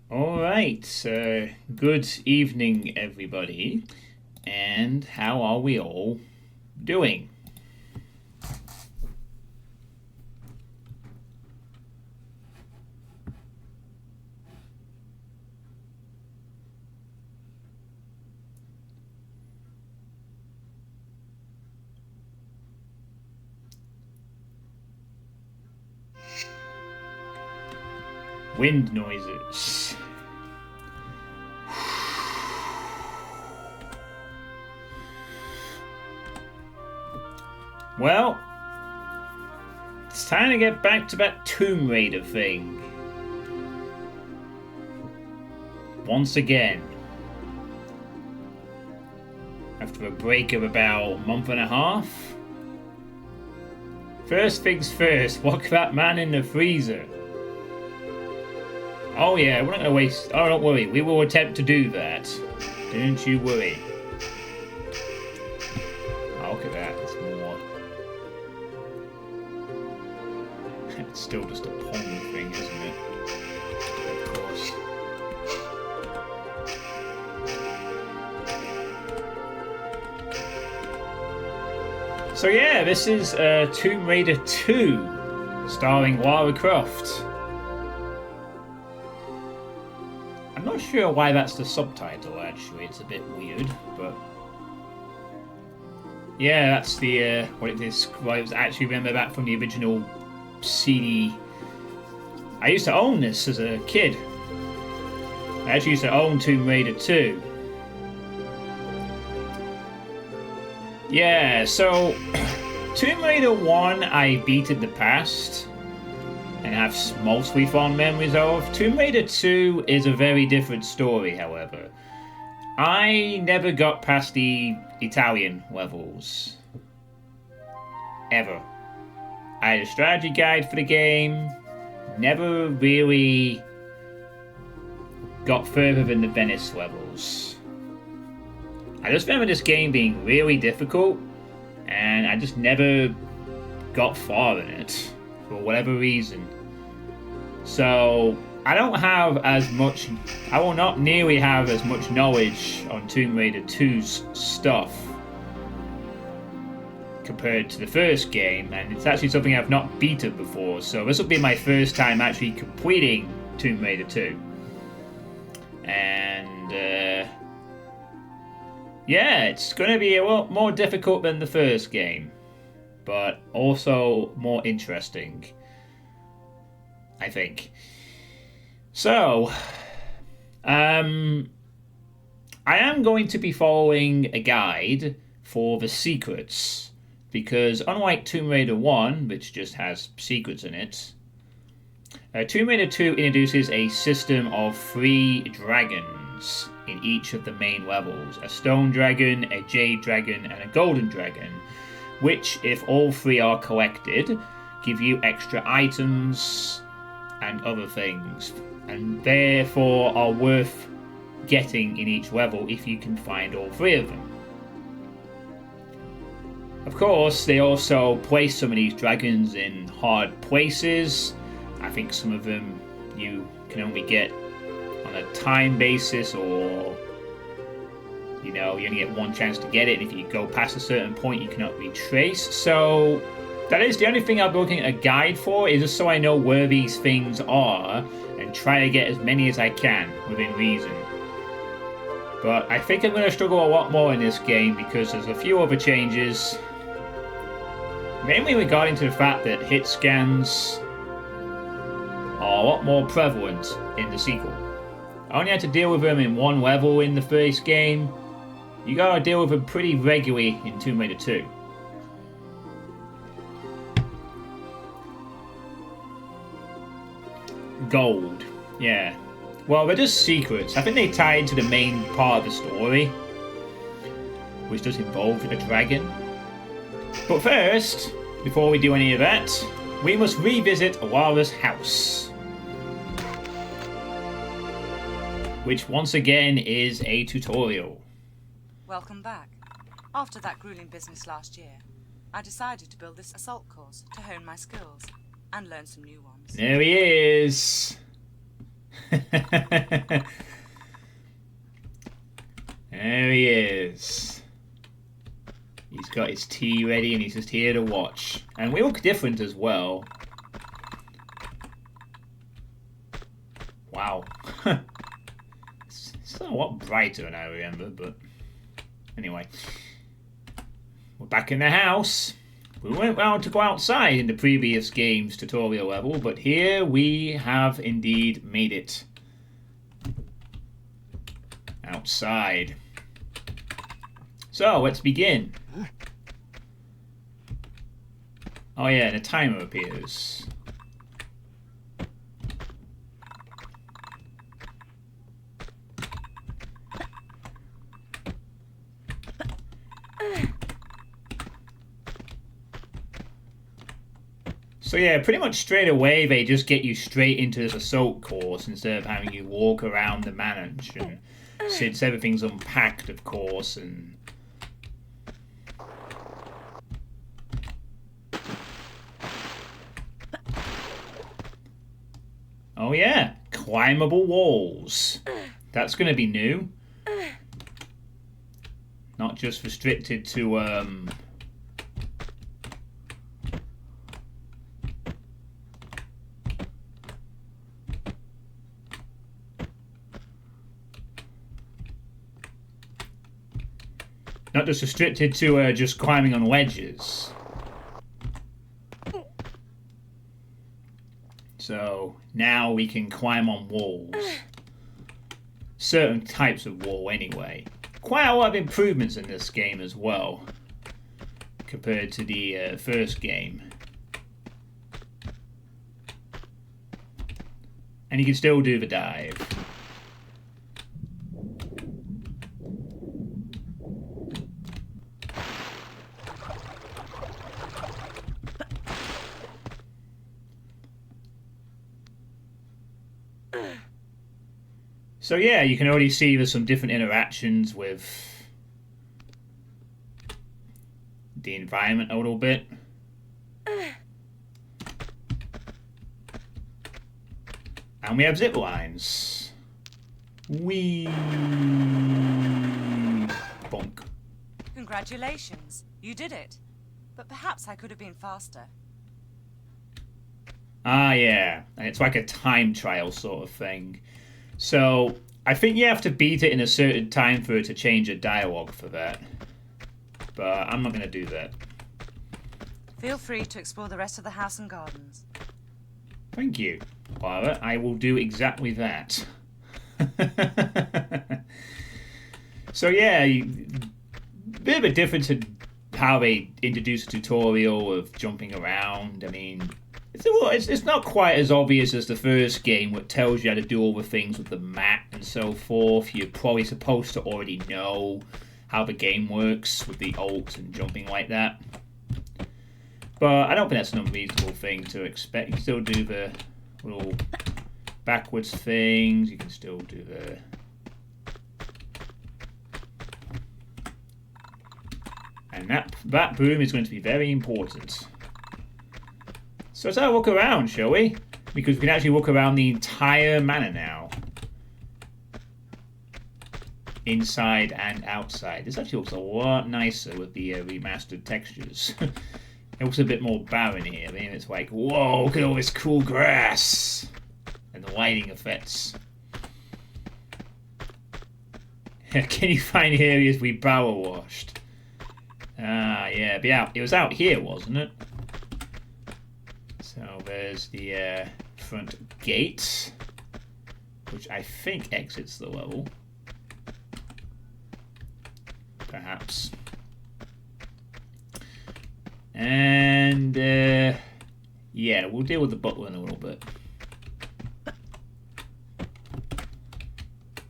Alright, good evening, everybody. And how are we all doing? Wind noises. Well, it's time to get back to that Tomb Raider thing. Once again. After a break of about a month and a half. First things first, lock that man in the freezer. Oh yeah, we're not gonna waste... Oh, don't worry, we will attempt to do that. Don't you worry. Oh, look at that, it's more... It's still just a pong thing, isn't it? Of course. So yeah, this is Tomb Raider 2, starring Lara Croft. I'm not sure why that's the subtitle, actually. It's a bit weird, but... Yeah, that's the, what it describes. I actually remember that from the original CD. I used to own this as a kid. I actually used to own Tomb Raider 2. Yeah, so... Tomb Raider 1 I beat in the past. And have mostly fond memories of. Tomb Raider 2 is a very different story, however. I never got past the Italian levels. Ever. I had a strategy guide for the game. Never really got further than the Venice levels. I just remember this game being really difficult, and I just never got far in it, for whatever reason. So, I don't have as much... I will not nearly have as much knowledge on Tomb Raider 2's stuff compared to the first game, and it's actually something I've not beaten before, so this will be my first time actually completing Tomb Raider 2. And, yeah, it's going to be a lot more difficult than the first game, but also more interesting, I think. So, I am going to be following a guide for the secrets, because unlike Tomb Raider 1, which just has secrets in it, Tomb Raider 2 introduces a system of 3 dragons in each of the main levels. A stone dragon, a jade dragon, and a golden dragon, which, if all 3 are collected, give you extra items and other things, and therefore are worth getting in each level if you can find all 3 of them. Of course, they also place some of these dragons in hard places. I think some of them you can only get on a time basis, or you only get one chance to get it, and if you go past a certain point you cannot retrace. So that is the only thing I'll be looking at a guide for, is just so I know where these things are and try to get as many as I can within reason. But I think I'm going to struggle a lot more in this game because there's a few other changes, mainly regarding to the fact that hit scans are a lot more prevalent in the sequel. I only had to deal with them in one level in the first game. You gotta deal with them pretty regularly in Tomb Raider 2. Gold. Yeah. Well, they're just secrets. I think they tie into the main part of the story, which does involve a dragon. But first, before we do any of that, we must revisit Lara's house, which once again is a tutorial. Welcome back. After that grueling business last year, I decided to build this assault course to hone my skills and learn some new ones. There he is. There he is. He's got his tea ready and he's just here to watch. And we look different as well. Wow. It's a lot brighter than I remember, but anyway. We're back in the house. We weren't allowed to go outside in the previous game's tutorial level, but here we have indeed made it. Outside. So, let's begin. Oh yeah, and a timer appears. So yeah, pretty much straight away they just get you straight into this assault course instead of having you walk around the mansion. Since everything's unpacked, of course, and oh yeah, climbable walls. That's going to be new. Not just restricted to not just restricted to just climbing on ledges. So now we can climb on walls. Certain types of wall anyway. Quite a lot of improvements in this game as well, compared to the first game. And you can still do the dive. So yeah, you can already see there's some different interactions with the environment a little bit. And we have zip lines. Whee! Bonk. Congratulations, you did it. But perhaps I could have been faster. Ah, yeah. And it's like a time trial sort of thing. So, I think you have to beat it in a certain time for it to change a dialogue for that. But I'm not going to do that. Feel free to explore the rest of the house and gardens. Thank you, Clara. I will do exactly that. So yeah, a bit of a difference in how they introduce a tutorial of jumping around. I mean, it's not quite as obvious as the first game, which tells you how to do all the things with the map and so forth. You're probably supposed to already know how the game works with the ult and jumping like that. But I don't think that's an unreasonable thing to expect. You can still do the little backwards things. You can still do the... And that boom is going to be very important. So let's have a look around, shall we? Because we can actually walk around the entire manor now. Inside and outside. This actually looks a lot nicer with the remastered textures. It looks a bit more barren here. I mean, it's like, whoa, look at all this cool grass. And the lighting effects. Can you find areas we power washed? Ah, yeah, it was out here, wasn't it? So there's the front gate, which I think exits the level. Perhaps. And yeah, we'll deal with the butler in a little bit.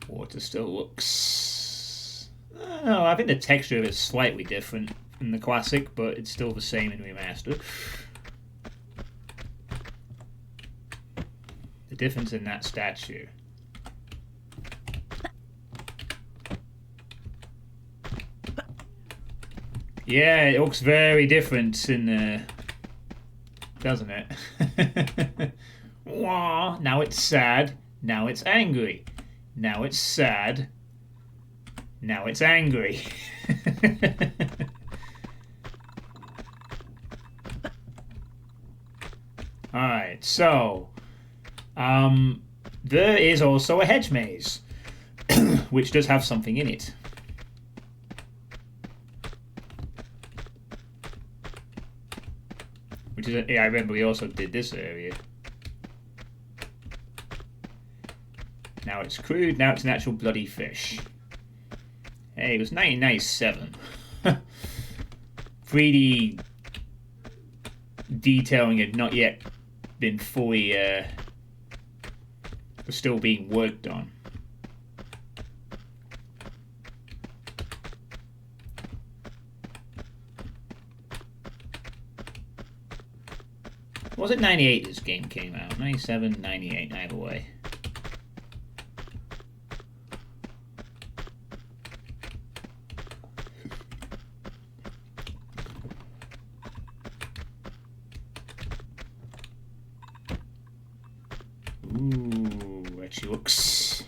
Water still looks... Oh, I think the texture is slightly different in the classic, but it's still the same in remastered. The difference in that statue. Yeah, it looks very different in the... Doesn't it? Wah, now it's sad. Now it's angry. Now it's sad. Now it's angry. Alright, so there is also a hedge maze, which does have something in it. Which is, yeah, I remember we also did this area. Now it's crude, now it's an actual bloody fish. Hey, it was 1997. 3D detailing had not yet been fully, was still being worked on. Was it 98 this game came out? 97, 98, either way. Ooh, there she looks.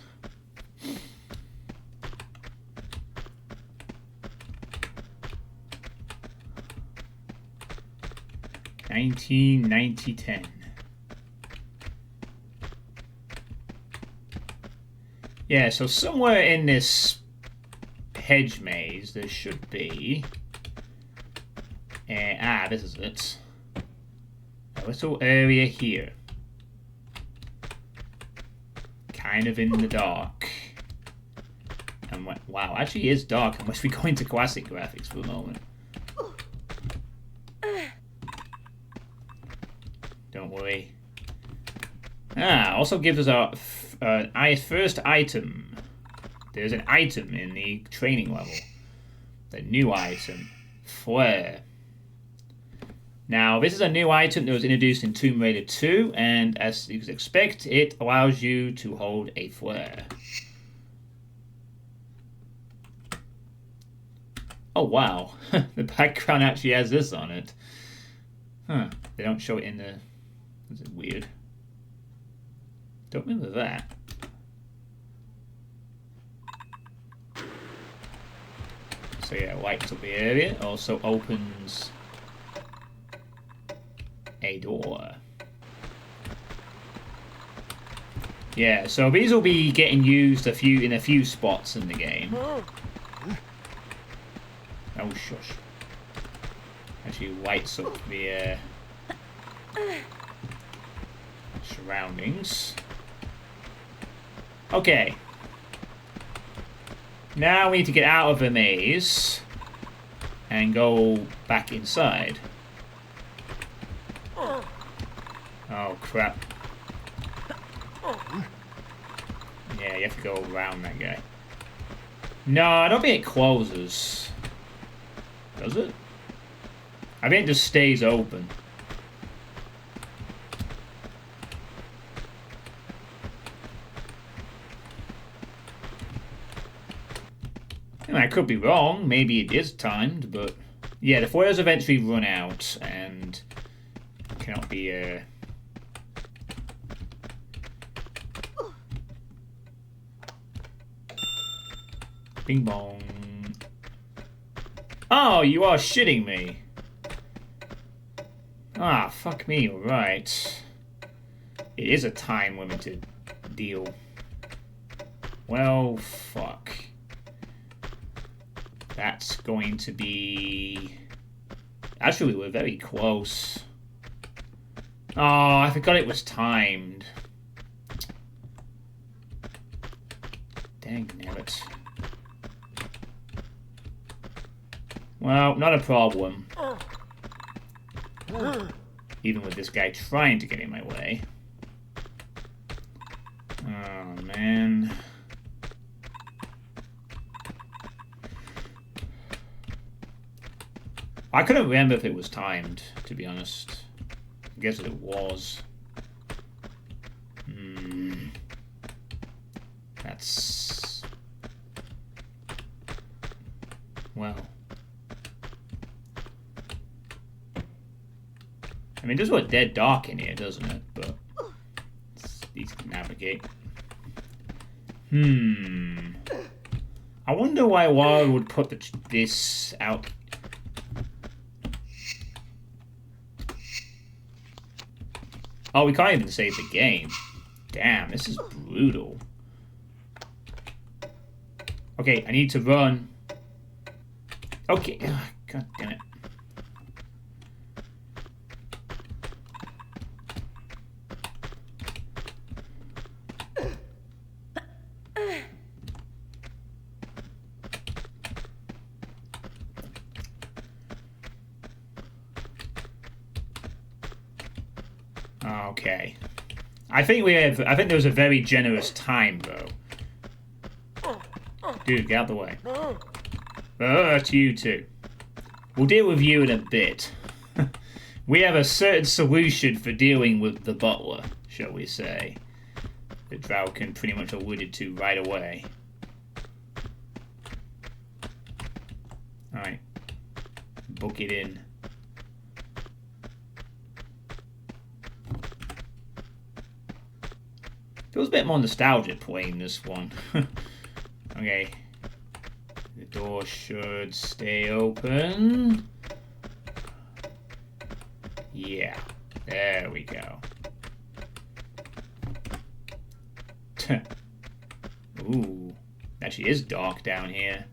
$19.90.10. Yeah, so somewhere in this hedge maze there should be this is it. A little area here. Kind of in the dark. And wow, actually is dark unless we go into classic graphics for a moment. Don't worry. Also gives us our first item. There's an item in the training level. The new item. Flare. Now, this is a new item that was introduced in Tomb Raider 2, and as you would expect, it allows you to hold a flare. Oh, wow. The background actually has this on it. Huh. They don't show it in the... This is weird. Don't remember that. So yeah, lights up the area. Also opens a door. Yeah, so these will be getting used in a few spots in the game. Oh shush. Actually lights up the surroundings. Okay. Now we need to get out of the maze and go back inside. Oh crap. Yeah, you have to go around that guy. No, I don't think it closes. Does it? I think it just stays open. I could be wrong. Maybe it is timed, but yeah, the flares eventually run out and cannot be. Bing bong. Oh, you are shitting me. Ah, fuck me. Right. It is a time limited deal. Well, fuck. That's going to be... Actually, we're very close. Oh, I forgot it was timed. Dang nabbit. Well, not a problem. Even with this guy trying to get in my way. Oh, man. I couldn't remember if it was timed, to be honest. I guess it was. That's... Well... I mean, it does look dead dark in here, doesn't it? But it's easy to navigate. I wonder why Laura would put this out. Oh, we can't even save the game. Damn, this is brutal. Okay, I need to run. Okay, god damn it. Okay. I think there was a very generous time though. Dude, get out the way. It's you two. We'll deal with you in a bit. We have a certain solution for dealing with the butler, shall we say. That Draukin pretty much alluded to right away. Alright. Book it in. Feels a bit more nostalgic playing this one. Okay. The door should stay open. Yeah. There we go. Ooh. Actually is dark down here.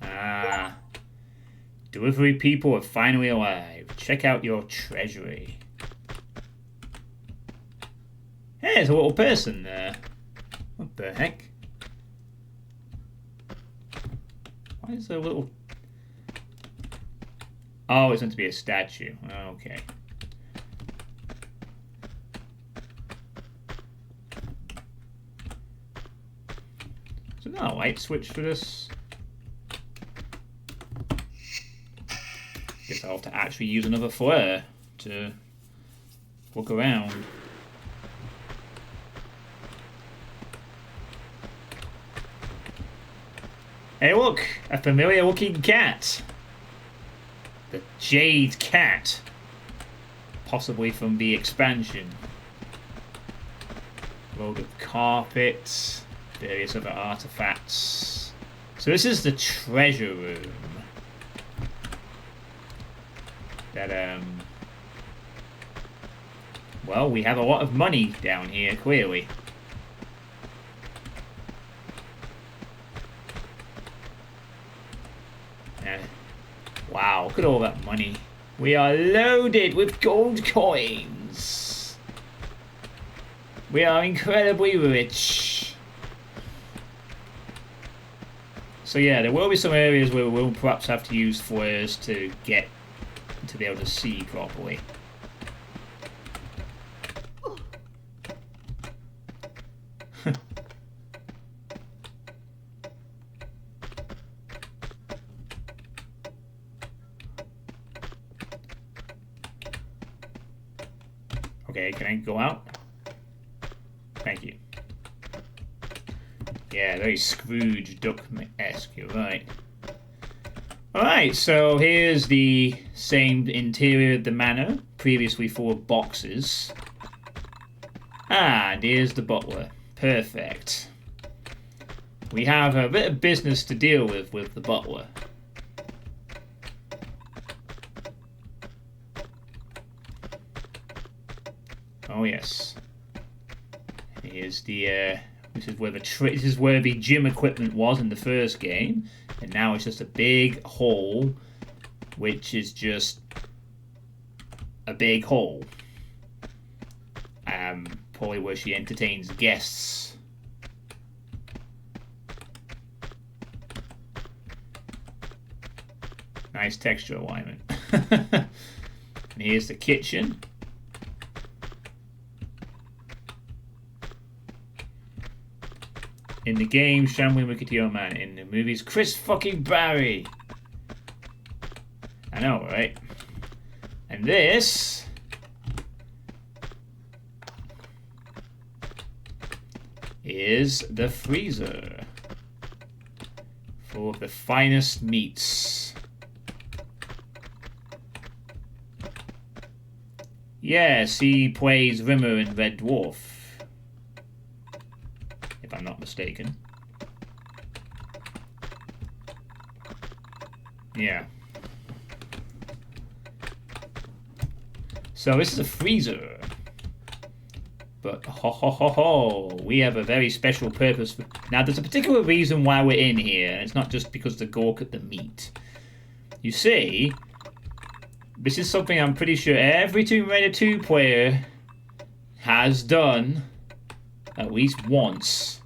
Ah. Delivery people are finally alive. Check out your treasury. Hey, there's a little person there. What the heck? Why is there a little... Oh, it's meant to be a statue. Okay. Is there not a light switch for this? Guess I'll have to actually use another flare to look around. Hey look! A familiar looking cat! The Jade Cat. Possibly from the expansion. Load of carpets. Various other artifacts. So this is the treasure room. That, well, we have a lot of money down here, clearly. Wow, look at all that money. We are loaded with gold coins. We are incredibly rich. So yeah, there will be some areas where we will perhaps have to use flares to get to be able to see properly. Okay, can I go out? Thank you. Yeah, very Scrooge Duck-esque, you're right. Alright, so here's the same interior of the manor, previously full of boxes. And here's the butler. Perfect. We have a bit of business to deal with the butler. Oh yes. Here's the this is where the gym equipment was in the first game, and now it's just a big hole, which is just a big hole. Probably where she entertains guests. Nice texture alignment. And here's the kitchen. In the game, Shambling Wicked Man. In the movies, Chris fucking Barry. I know, right? And this is the freezer. Full of the finest meats. Yes, he plays Rimmer in Red Dwarf. if I'm not mistaken. Yeah. So this is a freezer. But ho ho ho ho, we have a very special purpose. Now there's a particular reason why we're in here, and it's not just because the gawk at the meat. You see, this is something I'm pretty sure every Tomb Raider 2 player has done at least once.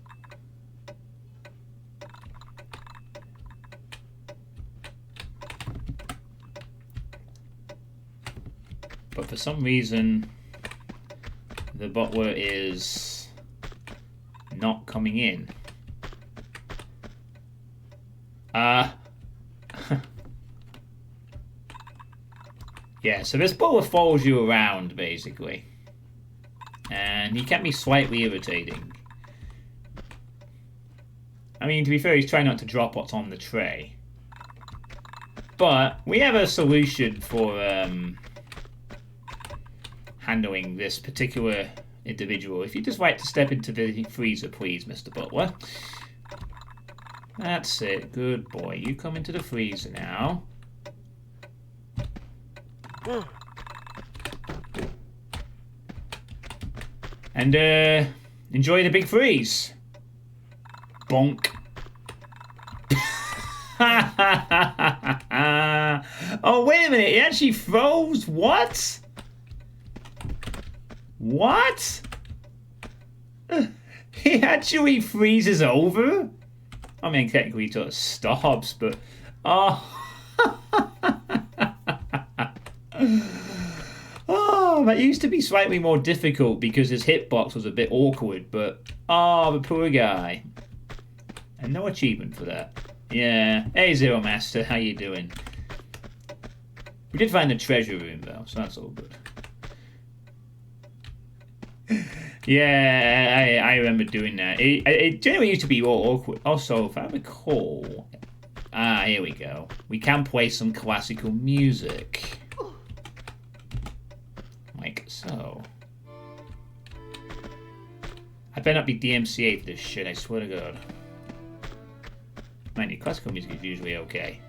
But for some reason, the butler is not coming in. Yeah, so this butler follows you around, basically. And he can be slightly irritating. I mean, to be fair, he's trying not to drop what's on the tray. But we have a solution for handling this particular individual. If you'd just like to step into the freezer, please, Mr. Butler. That's it. Good boy. You come into the freezer now. And, enjoy the big freeze. Bonk. Oh, wait a minute. It actually froze? What? What? He actually freezes over? I mean, technically he sort of stops, but... Oh. Oh, that used to be slightly more difficult because his hitbox was a bit awkward, but... Oh, the poor guy. And no achievement for that. Yeah. Hey, Zero Master, how you doing? We did find the treasure room, though, so that's all good. Yeah, I remember doing that. It generally used to be all awkward. Also, if I recall... Ah, here we go. We can play some classical music. Like so. I better not be DMCA for this shit, I swear to God. Man, your classical music is usually okay.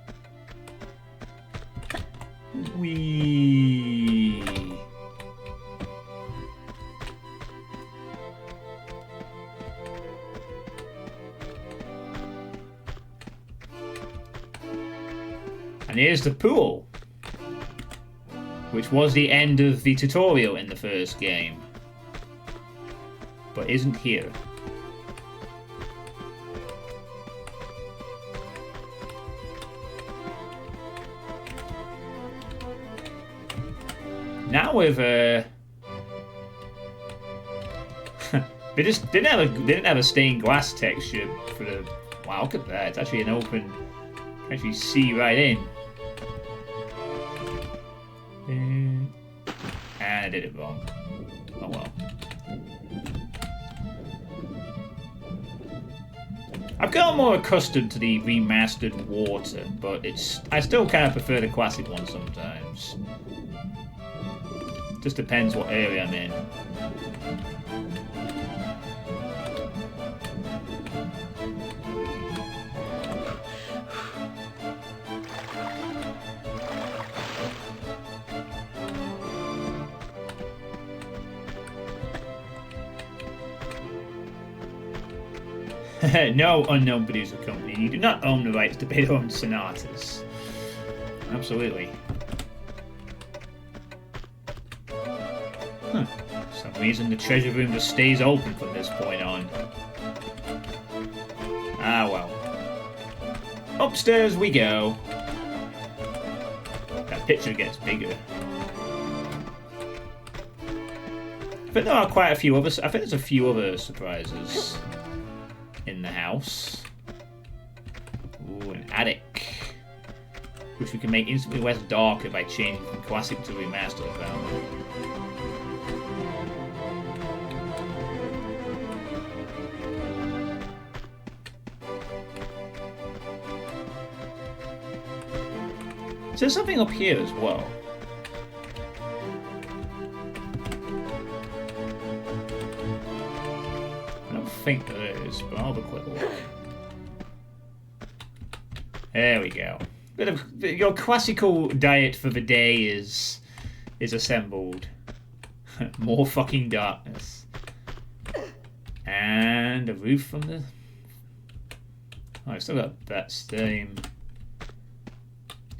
Whee! And here's the pool, which was the end of the tutorial in the first game, but isn't here. Now with they just didn't have a stained glass texture for the. Wow, look at that! It's actually an open. You can actually see right in. And I did it wrong. Oh well. I've gotten more accustomed to the remastered water, but I still kind of prefer the classic one sometimes. Just depends what area I'm in. No, unknown producer company. You do not own the rights to Beethoven sonatas. Absolutely. Huh. For some reason, the treasure room just stays open from this point on. Ah, well. Upstairs we go. That picture gets bigger. I think there are quite a few other. I think there's a few other surprises in the house. Ooh, an attic, which we can make instantly less darker by changing from classic to remastered, apparently. So there's something up here as well. I don't think there is, but I'll have a quick look. There we go. Bit of your classical diet for the day is assembled. More fucking darkness. And a roof from the... Oh, I've still got that same...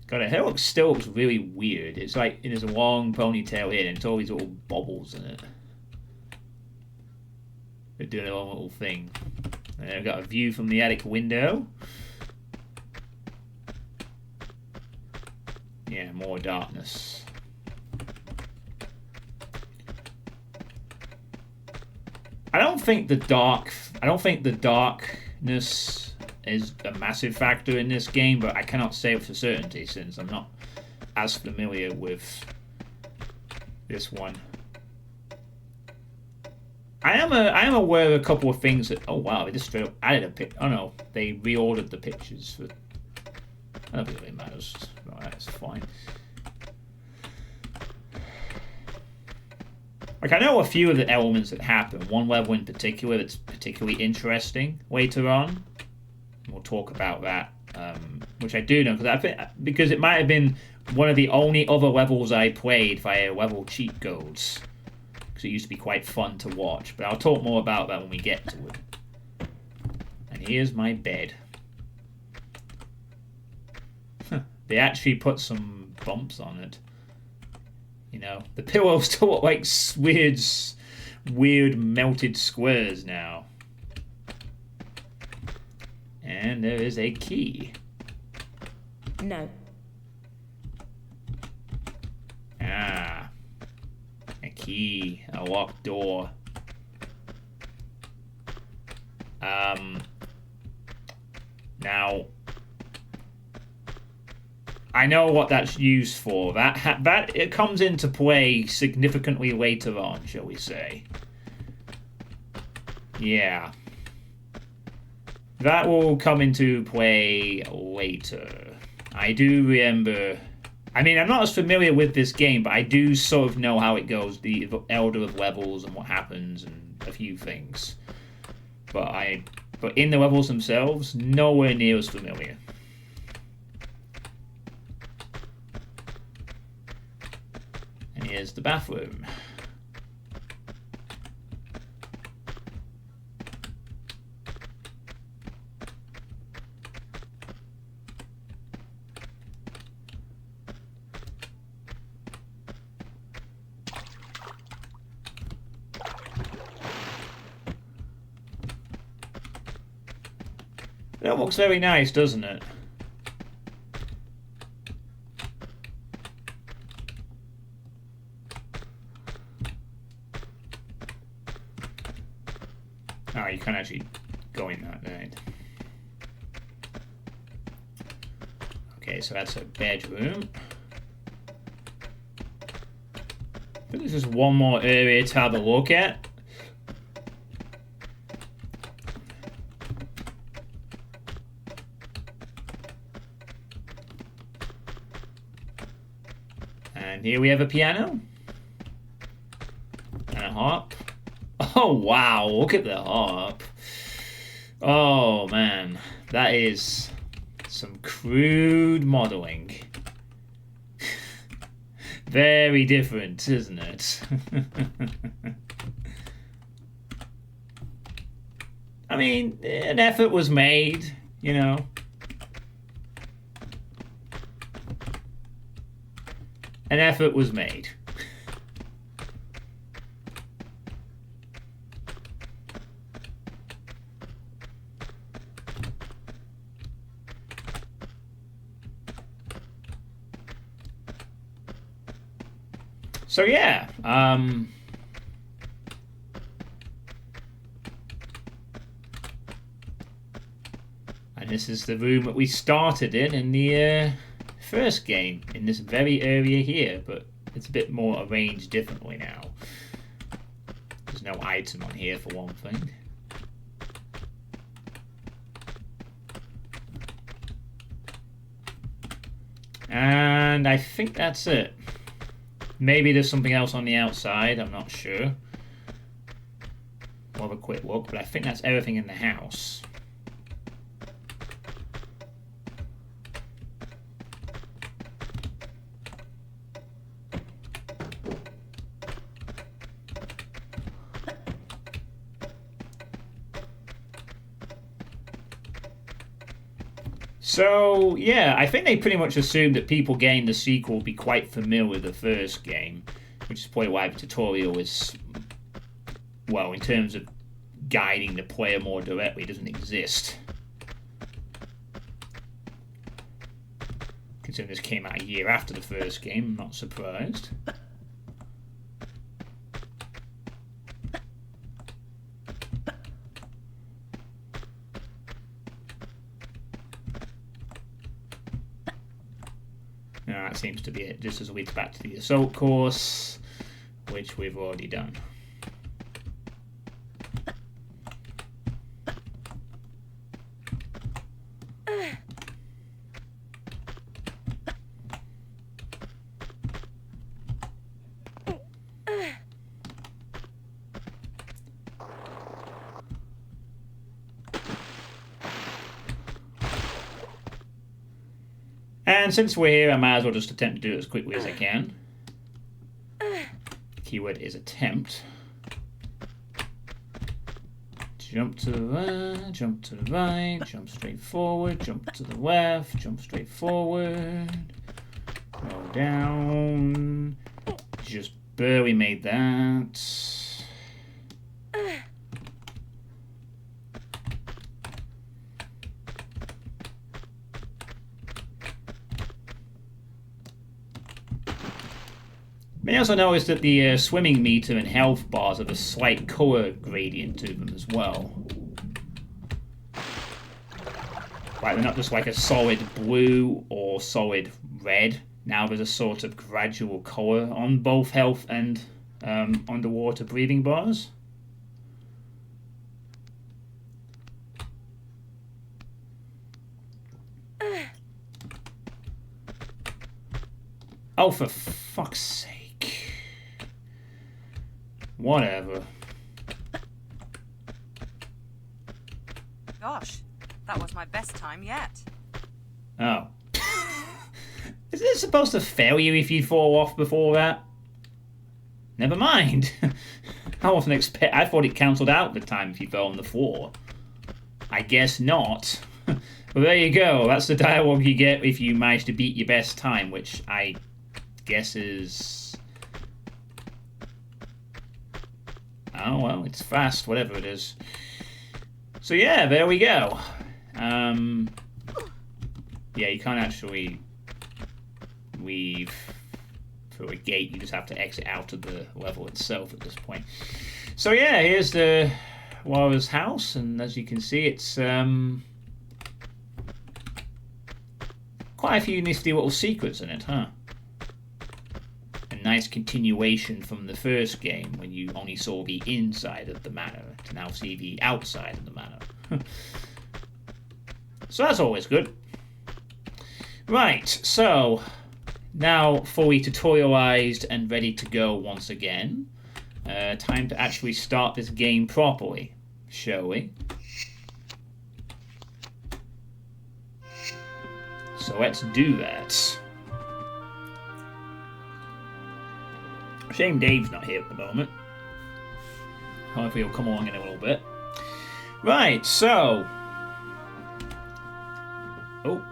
God, it still looks really weird. It's like it has a long ponytail here and it's all these little bobbles in it. They're doing their own little thing. And I've got a view from the attic window. Yeah, more darkness. I don't think the darkness is a massive factor in this game, but I cannot say it for certainty since I'm not as familiar with this one. I am aware of a couple of things that... Oh wow, they just straight up added a pic... Oh no, they reordered the pictures for... I don't think it really matters. Right, that's fine. Like, I know a few of the elements that happen. One level in particular that's particularly interesting later on. We'll talk about that, which I do know because it might have been one of the only other levels I played via level cheat codes. Because it used to be quite fun to watch. But I'll talk more about that when we get to it. And here's my bed. They actually put some bumps on it. You know, the pillows still look like weird melted squares now. And there is a key. No. Ah. A key. A locked door. Now, I know what that's used for. That it comes into play significantly later on, shall we say. Yeah. That will come into play later. I do remember... I mean, I'm not as familiar with this game, but I do sort of know how it goes. The order of levels and what happens and a few things. But in the levels themselves, nowhere near as familiar. And here's the bathroom. That looks very nice, doesn't it? Oh, you can't actually go in that, right? Okay, so that's a bedroom. I think there's just one more area to have a look at. And here we have a piano. And a harp. Oh, wow. Look at the harp. Oh, man. That is some crude modeling. Very different, isn't it? I mean, an effort was made, you know. An effort was made. So yeah, and this is the room that we started in the first game, in this very area here, but it's a bit more arranged differently now. There's no item on here for one thing. And I think that's it. Maybe there's something else on the outside, I'm not sure. We'll have a quick look, but I think that's everything in the house. So, yeah, I think they pretty much assumed that people getting the sequel will be quite familiar with the first game, which is probably why the tutorial is, well, in terms of guiding the player more directly, doesn't exist. Considering this came out a year after the first game, I'm not surprised. That seems to be it, just as we get back to the assault course, which we've already done. And since we're here, I might as well just attempt to do it as quickly as I can. Keyword is attempt. Jump to the left, jump to the right, jump straight forward, jump to the left, jump straight forward. Go down. Just barely made that. I also noticed that the swimming meter and health bars have a slight colour gradient to them as well. Like they're not just like a solid blue or solid red. Now there's a sort of gradual colour on both health and underwater breathing bars. Oh, for fuck's sake. Whatever. Gosh, that was my best time yet. Oh. Isn't it supposed to fail you if you fall off before that? Never mind. I wasn't expect. I thought it cancelled out the time if you fell on the floor. I guess not. Well, there you go. That's the dialogue you get if you manage to beat your best time, which I guess is... Oh, well, it's fast, whatever it is. So, yeah, there we go. Yeah, you can't actually leave through a gate. You just have to exit out of the level itself at this point. So, yeah, here's the Laura's house. And as you can see, it's quite a few nifty little secrets in it, huh? Nice continuation from the first game when you only saw the inside of the manor to now see the outside of the manor. So that's always good. Right, so now fully tutorialized and ready to go once again. Time to actually start this game properly, shall we? So let's do that. Shame Dave's not here at the moment. Hopefully he'll come along in a little bit. Right, so... Oh.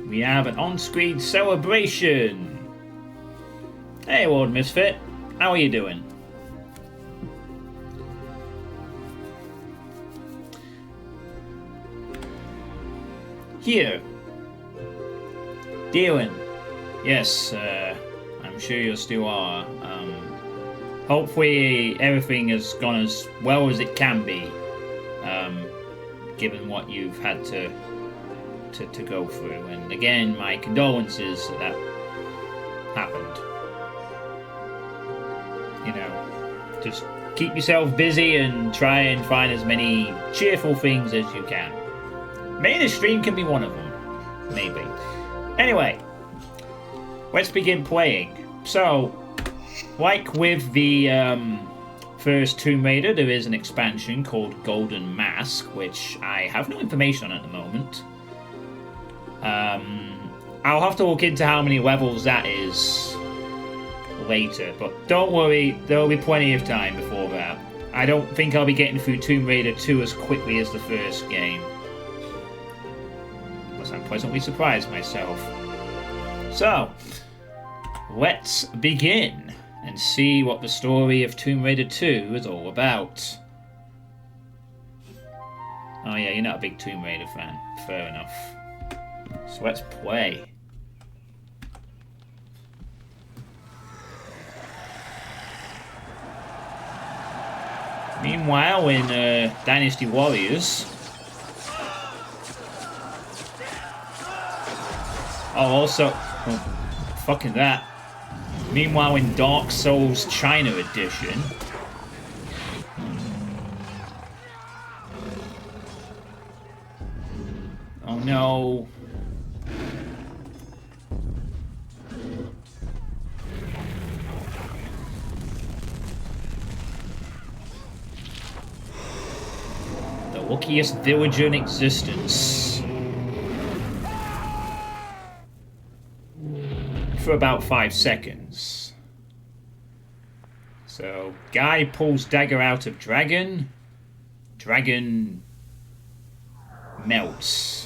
We have an on-screen celebration. Hey, Lord Misfit. How are you doing? Here. Dealing. Yes, I'm sure you still are. Hopefully everything has gone as well as it can be, given what you've had to go through. And again, my condolences that happened. You know, just keep yourself busy and try and find as many cheerful things as you can. Maybe the stream can be one of them. Maybe. Anyway, let's begin playing. So, like with the first Tomb Raider, there is an expansion called Golden Mask, which I have no information on at the moment. I'll have to look into how many levels that is later, but don't worry, there will be plenty of time before that. I don't think I'll be getting through Tomb Raider 2 as quickly as the first game. Unless I'm pleasantly surprised myself. So, let's begin and see what the story of Tomb Raider 2 is all about. Oh yeah, you're not a big Tomb Raider fan. Fair enough. So let's play. Meanwhile, in Dynasty Warriors... Oh, also... Oh, fucking that. Meanwhile, in Dark Souls China Edition... Oh no... Luckiest villager in existence. For about 5 seconds. So, guy pulls dagger out of dragon. Dragon melts.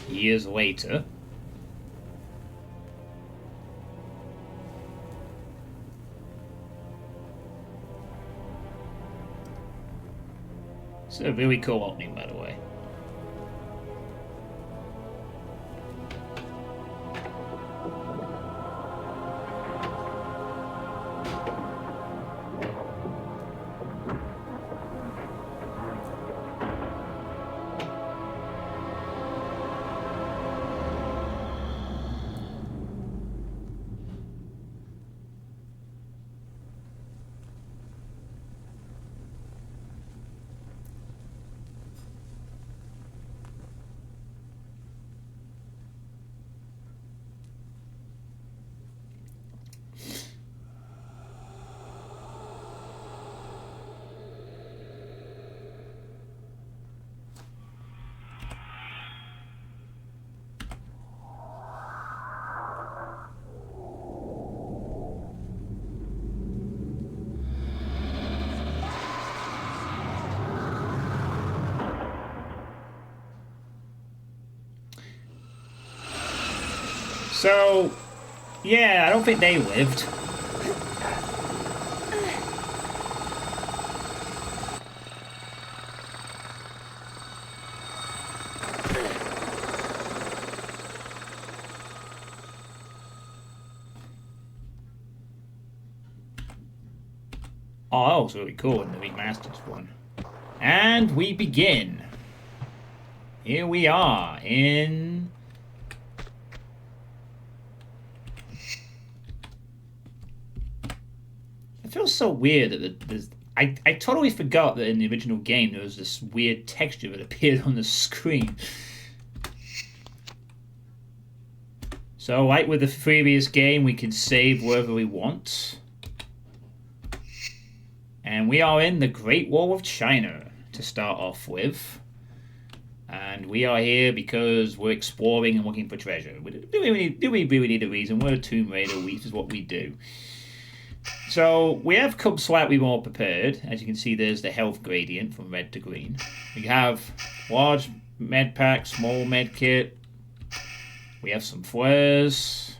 Years later, it's a really cool opening, by the way. So, yeah, I don't think they lived. Oh, that was really cool in the Remastered one. And we begin. Here we are in... It feels so weird that there's... I totally forgot that in the original game there was this weird texture that appeared on the screen. So, like with the previous game, we can save wherever we want. And we are in the Great Wall of China to start off with. And we are here because we're exploring and looking for treasure. Do we really need a reason? We're a Tomb Raider, this is what we do. So, we have come slightly more prepared. As you can see, there's the health gradient from red to green. We have large med pack, small med kit. We have some flares.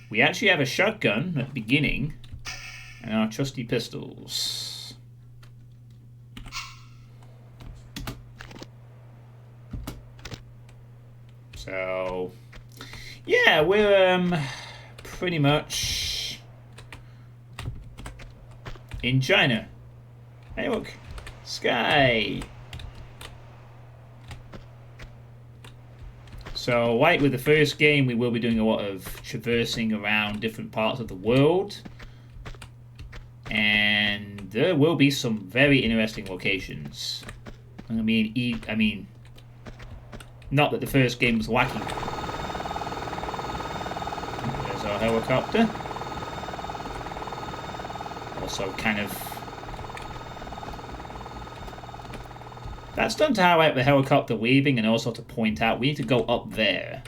We actually have a shotgun at the beginning. And our trusty pistols. So, yeah, we're pretty much in China. Hey, look, sky. So, like with the first game, we will be doing a lot of traversing around different parts of the world. And there will be some very interesting locations I mean, not that the first game was lacking. There's our helicopter. Also, kind of. That's done to highlight the helicopter leaving and also to point out we need to go up there.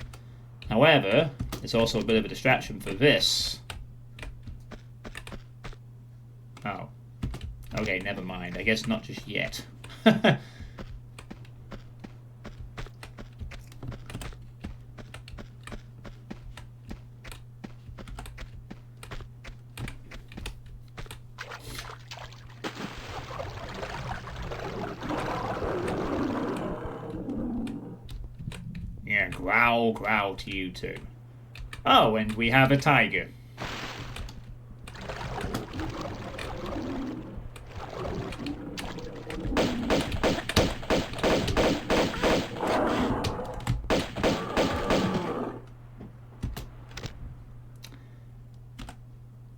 However, it's also a bit of a distraction for this. Oh. Okay, never mind. I guess not just yet. Yeah, growl, growl to you too. Oh, and we have a tiger.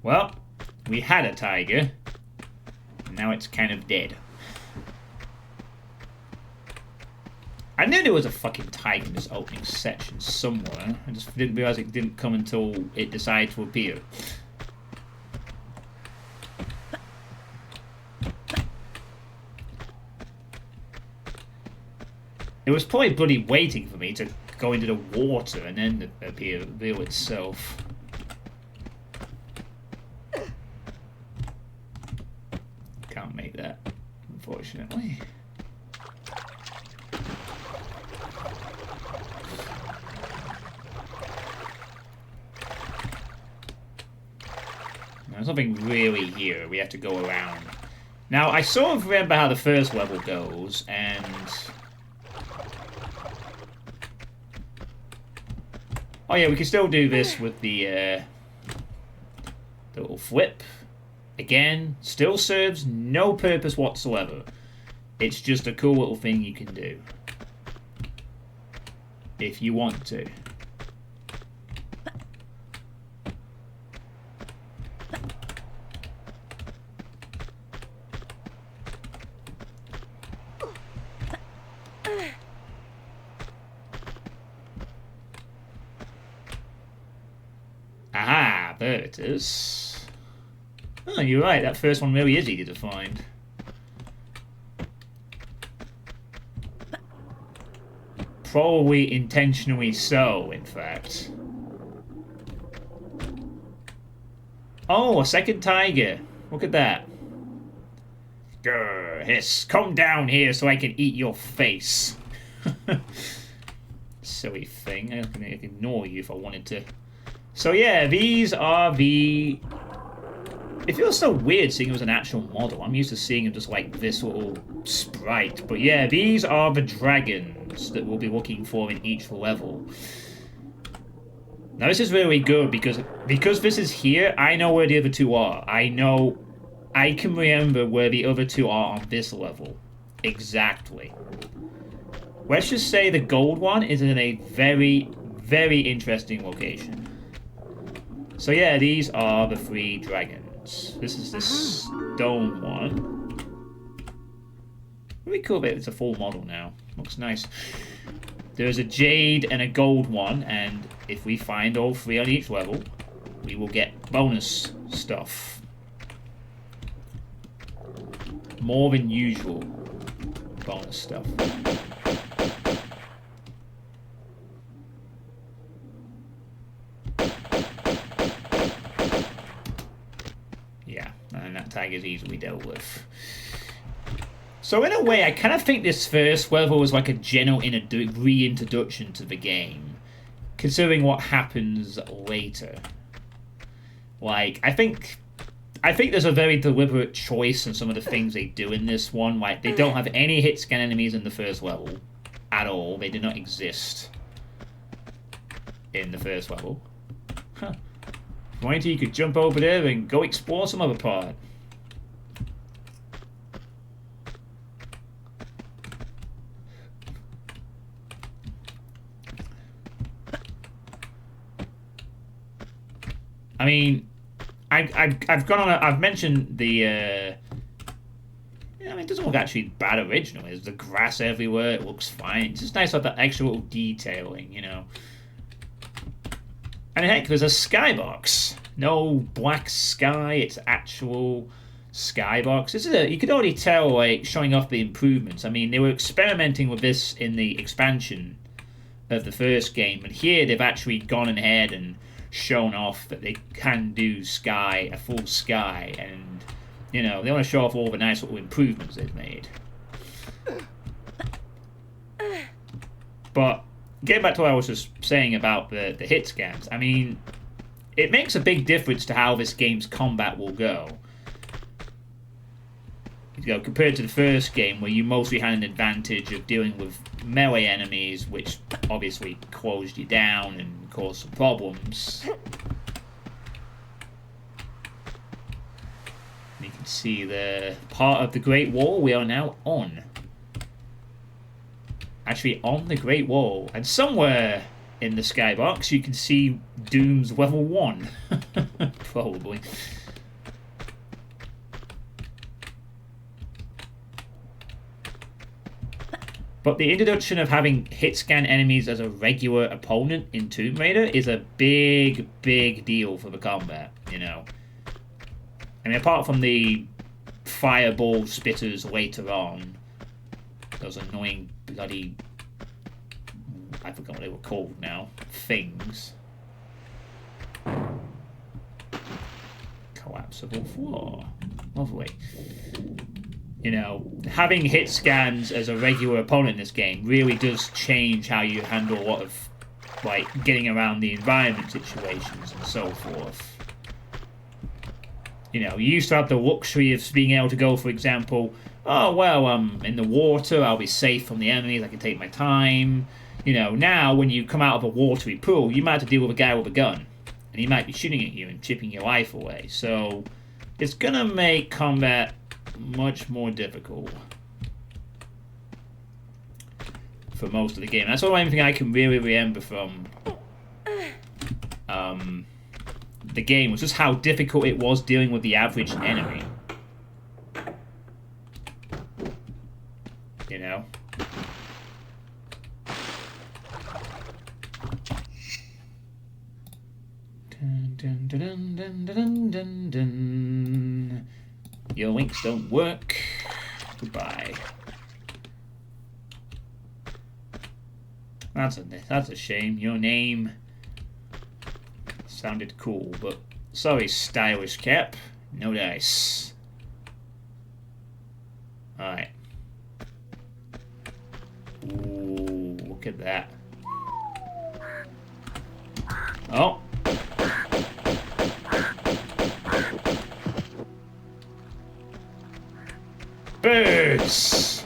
Well, we had a tiger, and now it's kind of dead. I knew there was a fucking tiger in this opening section somewhere. I just didn't realize it didn't come until it decided to appear. It was probably bloody waiting for me to go into the water and then reveal itself. Can't make that, unfortunately. There's nothing really here. We have to go around. Now, I sort of remember how the first level goes, and... oh yeah, we can still do this with the little flip. Again, still serves no purpose whatsoever. It's just a cool little thing you can do. If you want to. Aha, there it is. Oh, you're right, that first one really is easy to find. Probably intentionally so, in fact. Oh, a second tiger. Look at that. Grr, hiss, come down here so I can eat your face. Silly thing. I can ignore you if I wanted to. So yeah, these are the... it feels so weird seeing it as an actual model. I'm used to seeing them just like this little sprite. But yeah, these are the dragons that we'll be looking for in each level. Now this is really good because this is here, I know where the other two are. I can remember where the other two are on this level. Exactly. Let's just say the gold one is in a very, very interesting location. So yeah, these are the three dragons. This is the stone one. Really cool that it's a full model now. Looks nice. There's a jade and a gold one, and if we find all three on each level, we will get bonus stuff. More than usual bonus stuff. And that tag is easily dealt with. So in a way, I kind of think this first level was like a general reintroduction to the game, considering what happens later. Like, I think there's a very deliberate choice in some of the things they do in this one. Like, they don't have any hit scan enemies in the first level at all. They do not exist in the first level. Huh. Why don't you could jump over there and go explore some other part? I mean, I've gone on. I've mentioned the. I mean, it doesn't look actually bad originally. There's the grass everywhere. It looks fine. It's just nice to have that extra little detailing, you know. And heck, there's a skybox. No black sky. It's actual skybox. This is you could already tell, like, showing off the improvements. I mean, they were experimenting with this in the expansion of the first game, and here they've actually gone ahead and shown off that they can do sky, a full sky, and you know, they want to show off all the nice little improvements they've made. But getting back to what I was just saying about the hit scans, I mean, it makes a big difference to how this game's combat will go. You know, compared to the first game, where you mostly had an advantage of dealing with melee enemies, which obviously closed you down and caused some problems. You can see the part of the Great Wall we are now on. Actually, on the Great Wall, and somewhere in the skybox, you can see Doom's level 1. Probably. But the introduction of having hit scan enemies as a regular opponent in Tomb Raider is a big, big deal for the combat, you know. I mean, apart from the fireball spitters later on, those annoying bloody, I forgot what they were called now, things. Collapsible floor. Lovely. You know, having hit scans as a regular opponent in this game really does change how you handle a lot of, like, getting around the environment situations and so forth. You know, you used to have the luxury of being able to go, for example, oh, well, in the water, I'll be safe from the enemies, I can take my time. You know, now, when you come out of a watery pool, you might have to deal with a guy with a gun. And he might be shooting at you and chipping your life away. So, it's gonna make combat much more difficult for most of the game. That's the only thing I can really remember from the game, was just how difficult it was dealing with the average enemy. You know? Dun, dun, dun, dun, dun, dun, dun. Your links don't work. Goodbye. That's a shame. Your name sounded cool, but sorry, stylish cap. No dice. Alright. Ooh, look at that. Oh. Birds!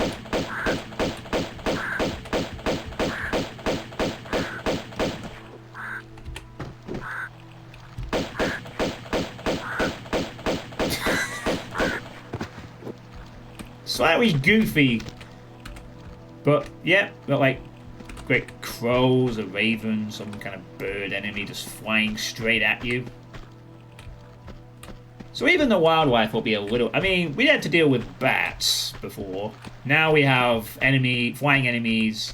Slightly goofy, but yeah, got like great crows, a raven, some kind of bird enemy just flying straight at you. So even the wildlife will be a little... I mean, we had to deal with bats before. Now we have flying enemies,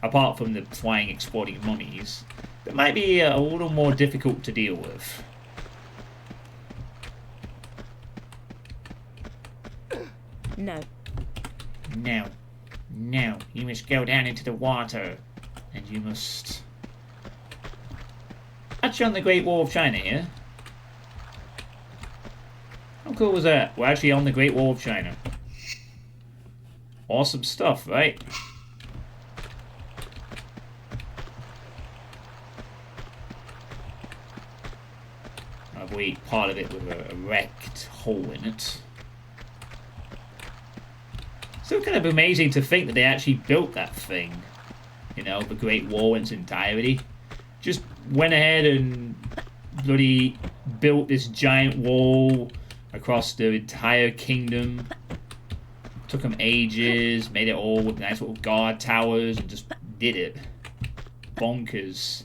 apart from the flying exploding mummies, that might be a little more difficult to deal with. No. No. No. You must go down into the water. And you must... Actually on the Great Wall of China here. How cool was that? We're actually on the Great Wall of China. Awesome stuff, right? I believe part of it with a wrecked hole in it. Still kind of amazing to think that they actually built that thing. You know, the Great Wall in its entirety. Just went ahead and bloody built this giant wall across the entire kingdom. Took them ages, made it all with nice little guard towers, and just did it. Bonkers.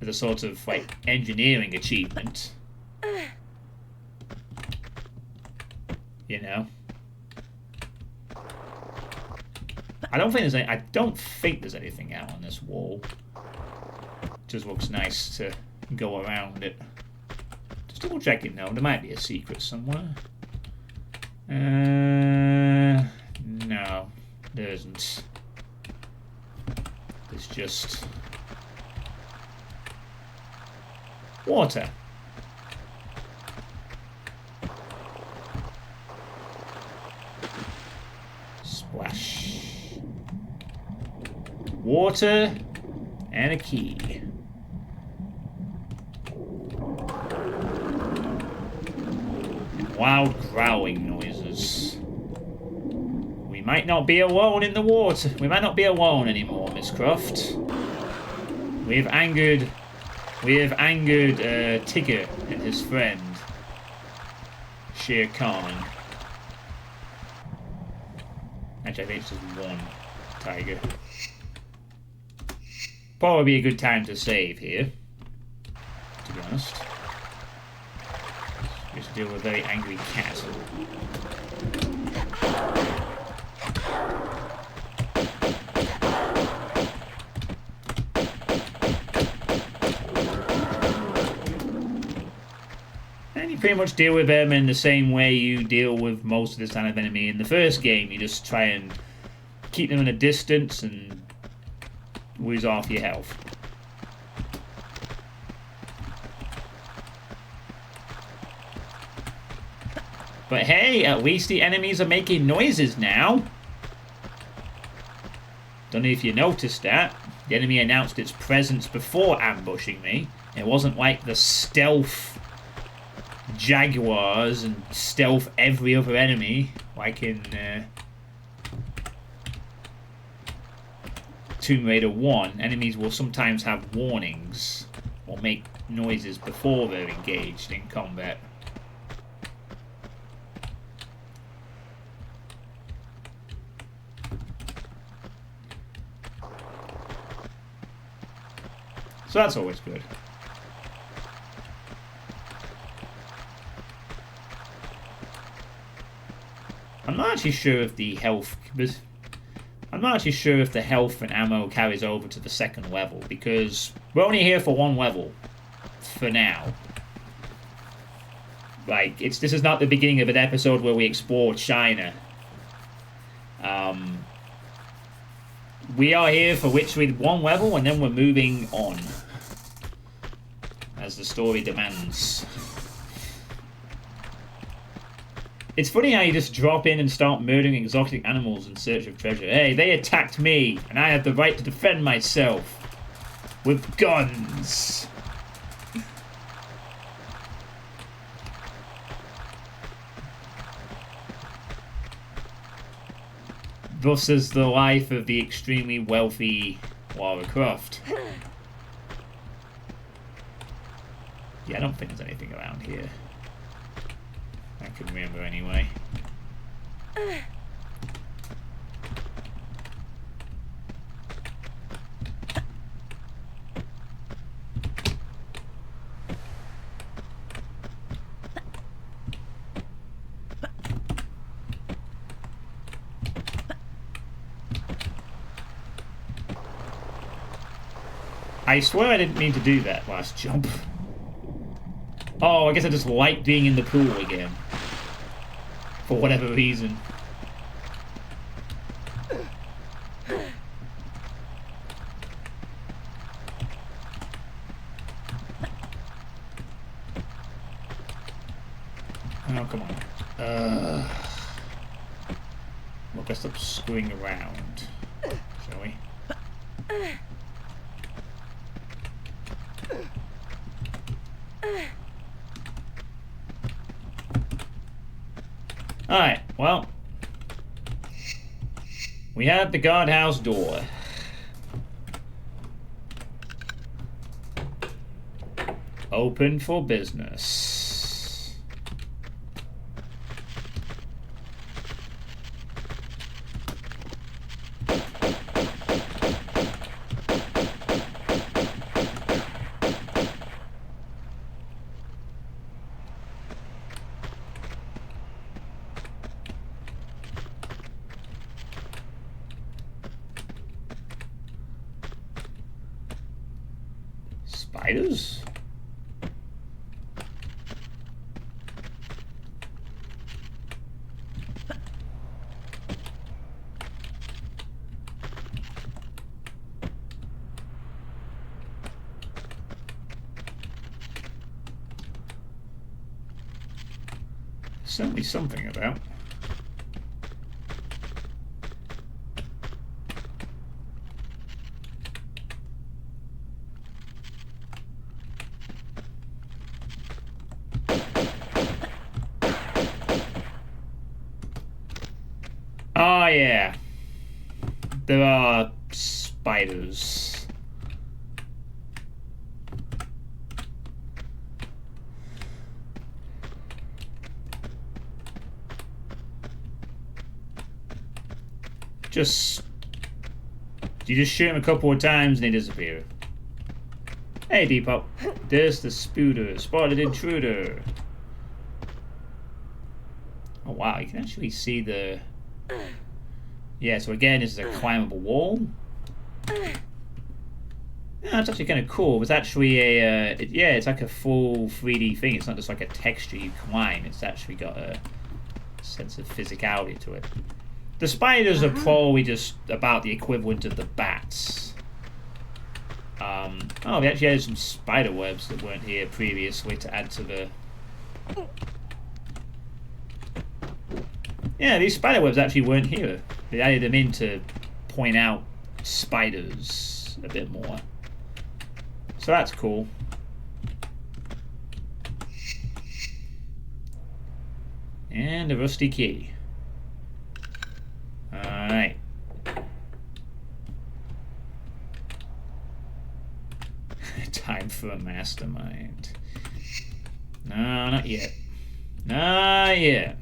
As a sort of, like, engineering achievement. I don't think there's anything out on this wall. Just looks nice to go around it. Just double checking though. There might be a secret somewhere. No, there isn't. There's just water. Splash. Water and a key. And wild growling noises. We might not be alone in the water. We might not be alone anymore, Miss Croft. We have angered Tigger and his friend, Shere Khan. Actually, I think it's just one tiger. Probably be a good time to save here, to be honest. Just deal with a very angry cat. And you pretty much deal with them in the same way you deal with most of this kind of enemy in the first game. You just try and keep them in a distance and lose off your health. But hey, at least the enemies are making noises now. Don't know if you noticed that. The enemy announced its presence before ambushing me. It wasn't like the stealth jaguars and stealth every other enemy like in Tomb Raider 1. Enemies will sometimes have warnings or make noises before they're engaged in combat. So that's always good. I'm not actually sure if the health and ammo carries over to the second level, because we're only here for one level for now. Like, this is not the beginning of an episode where we explore China. We are here for literally one level, and then we're moving on as the story demands. It's funny how you just drop in and start murdering exotic animals in search of treasure. Hey, they attacked me, and I have the right to defend myself with guns. Thus is the life of the extremely wealthy Lara Croft. Yeah, I don't think there's anything around here. I can remember anyway. I swear I didn't mean to do that last jump. Oh, I guess I just like being in the pool again. For whatever reason. Oh, come on. Look, let's stop screwing around, shall we? Alright, well, we have the guardhouse door. Open for business. spiders? Certainly something about. Oh yeah, there are spiders. You just shoot him a couple of times and they disappear. Hey, Depot. There's the spooter. Spotted intruder. Oh, wow. You can actually see the... Yeah, so again, this is a climbable wall. Yeah, that's actually kind of cool. It's actually a... yeah, it's like a full 3D thing. It's not just like a texture you climb. It's actually got a sense of physicality to it. The spiders are probably just about the equivalent of the bats. Oh, we actually added some spider webs that weren't here previously to add to the... Yeah, these spider webs actually weren't here. They added them in to point out spiders a bit more. So that's cool. And a rusty key. Alright. Time for a mastermind. No, not yet. Not yet.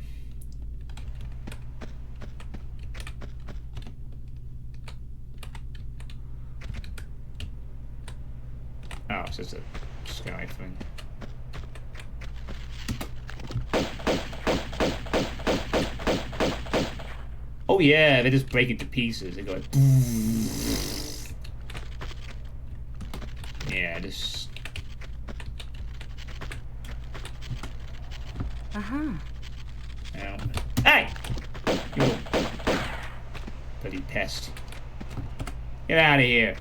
Oh, it's just a sky thing. Oh yeah, they just break it to pieces. They go like... Yeah, just... Now. Hey! You little bloody pest. Get out of here.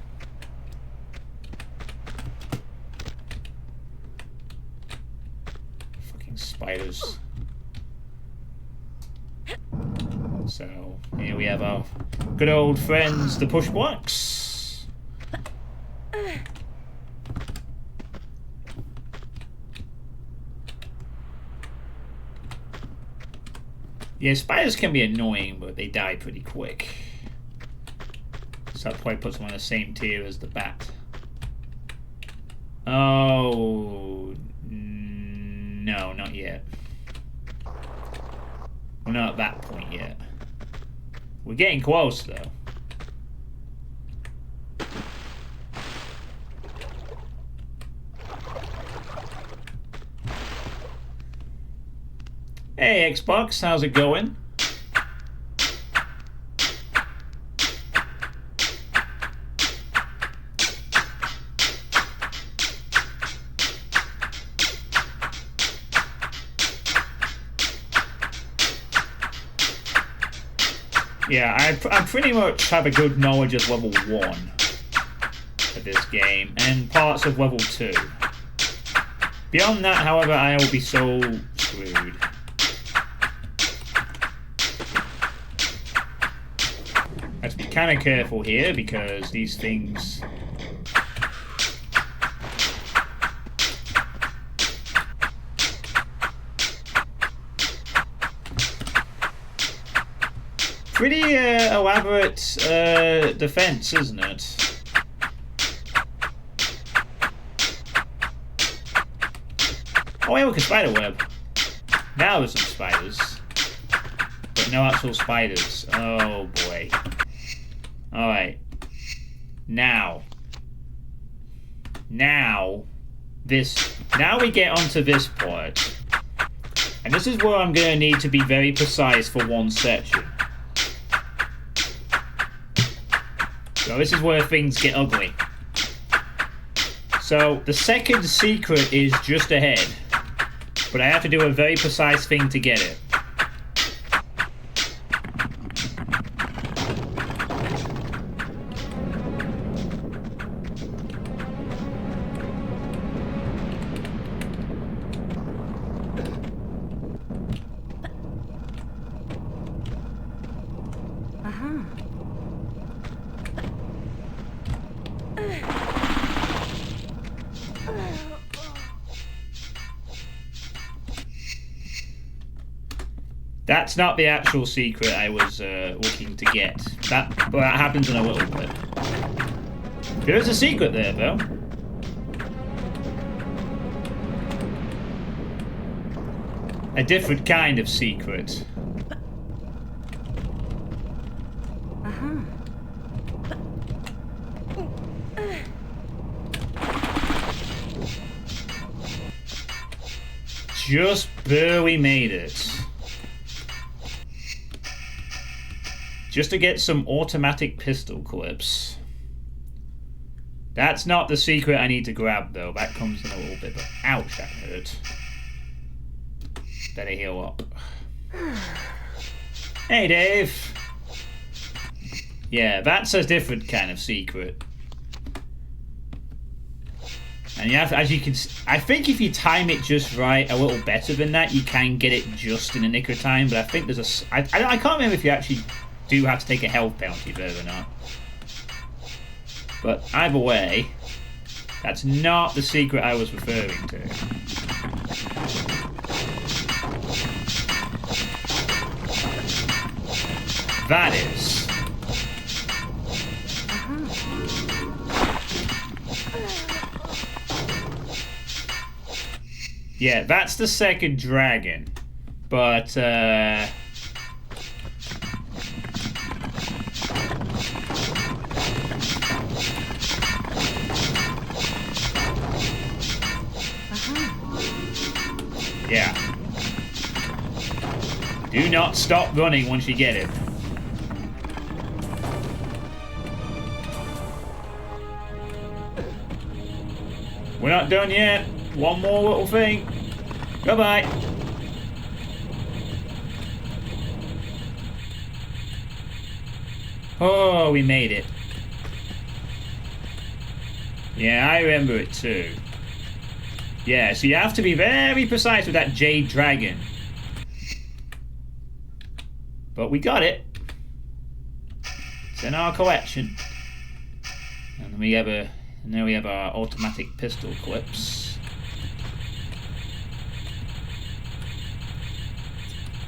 Fucking spiders. So, here we have our good old friends, the push blocks. Yeah, spiders can be annoying, but they die pretty quick. So that probably puts them on the same tier as the bat. Oh, no, not yet. We're not at that point yet. We're getting close, though. Hey, Xbox, how's it going? Yeah, I pretty much have a good knowledge of level 1 of this game, and parts of level 2. Beyond that, however, I will be so screwed. I have to be kind of careful here, because these things... Pretty elaborate defense, isn't it? Oh, yeah, look, a spider web. Now there's some spiders. But no actual spiders. Oh, boy. Alright. Now we get onto this part. And this is where I'm going to need to be very precise for one section. So this is where things get ugly. So the second secret is just ahead, but I have to do a very precise thing to get it. That's not the actual secret I was looking to get. That happens in a little bit. There is a secret there, though. A different kind of secret. Just barely made it. Just to get some automatic pistol clips. That's not the secret I need to grab, though. That comes in a little bit. But ouch, that hurt. Better heal up. Hey, Dave. Yeah, that's a different kind of secret. And you have, as you can, I think if you time it just right, a little better than that, you can get it just in a nick of time. But I think there's a, I can't remember if you actually do have to take a health penalty there or not. But either way, that's not the secret I was referring to. That is. Yeah, that's the second dragon. But, yeah. Do not stop running once you get it. We're not done yet. One more little thing. Goodbye. Oh, we made it. Yeah, I remember it too. Yeah, so you have to be very precise with that jade dragon. But we got it. It's in our collection. And we have a, and now we have our automatic pistol clips.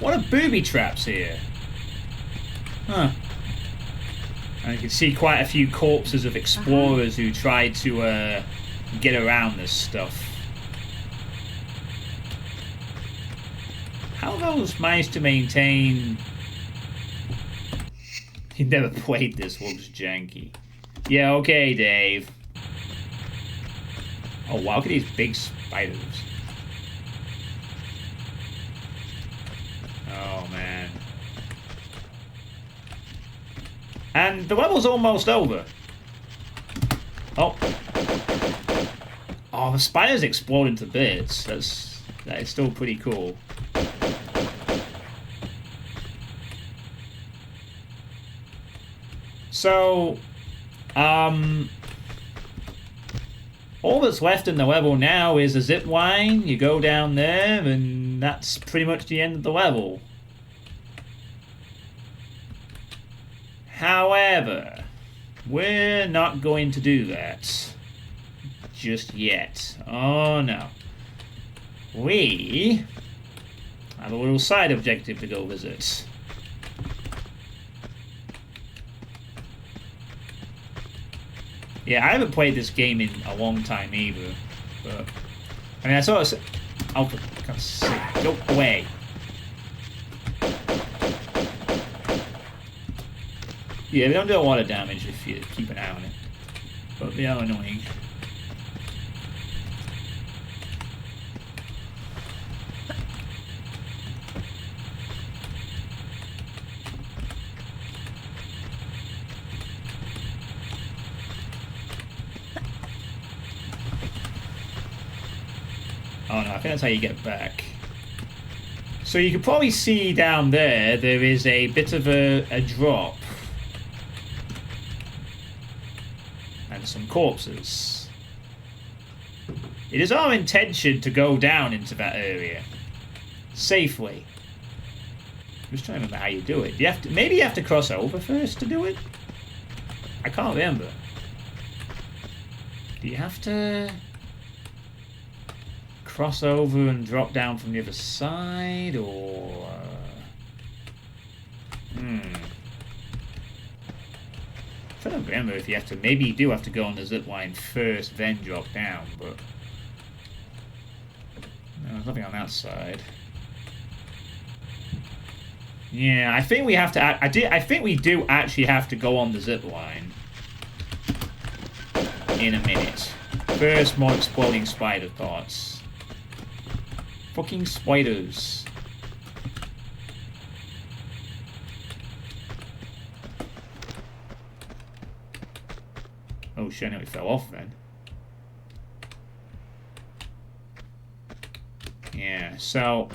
What are booby traps here? Huh. And you can see quite a few corpses of explorers who tried to get around this stuff. How those managed to maintain... He never played this, looks janky. Yeah, okay, Dave. Oh wow, look at these big spiders. Oh man. And the level's almost over. Oh. Oh, the spiders explode into bits. That is still pretty cool. So, all that's left in the level now is a zip line. You go down there, and that's pretty much the end of the level. However, we're not going to do that just yet. Oh no. We have a little side objective to go visit. Yeah, I haven't played this game in a long time either, but I mean, I saw it. Oh, for God's sake, go away! Yeah, they don't do a lot of damage if you keep an eye on it, but they are annoying. Oh no, I think that's how you get back. So you can probably see down there, there is a bit of a drop. And some corpses. It is our intention to go down into that area. Safely. I'm just trying to remember how you do it. You have to, maybe you have to cross over first to do it? I can't remember. Do you have to cross over and drop down from the other side, or... I'm trying to remember if you have to... Maybe you do have to go on the zipline first, then drop down, but... No, there's nothing on that side. Yeah, I think we have to... I think we do actually have to go on the zipline. In a minute. First, more exploding spider thoughts. Fucking spiders. Oh shit, I nearly fell off then. Yeah, so...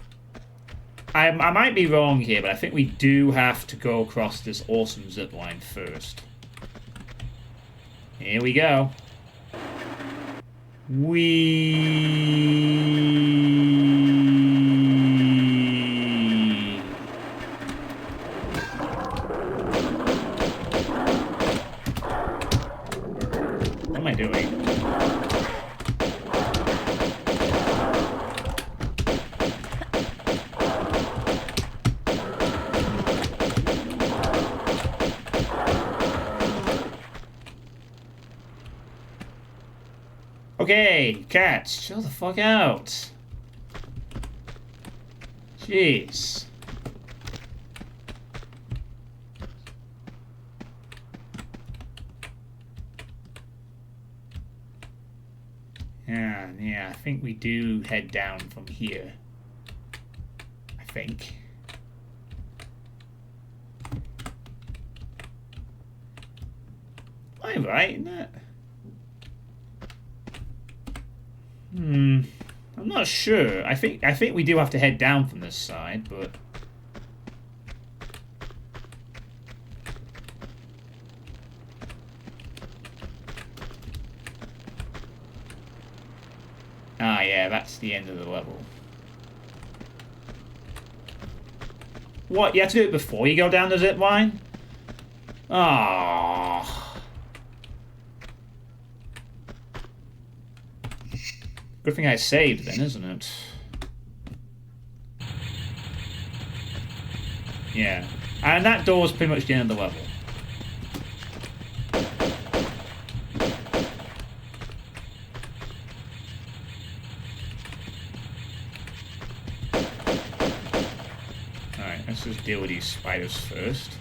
I might be wrong here, but I think we do have to go across this awesome zipline first. Here we go. What am I doing? Okay, cats, chill the fuck out. Jeez. Yeah, I think we do head down from here. I think. I'm right, isn't it? I'm not sure. I think we do have to head down from this side, but ah yeah, that's the end of the level. What, you have to do it before you go down the zip line? Ah. Good thing I saved then, isn't it? Yeah. And that door's pretty much the end of the level. Alright, let's just deal with these spiders first.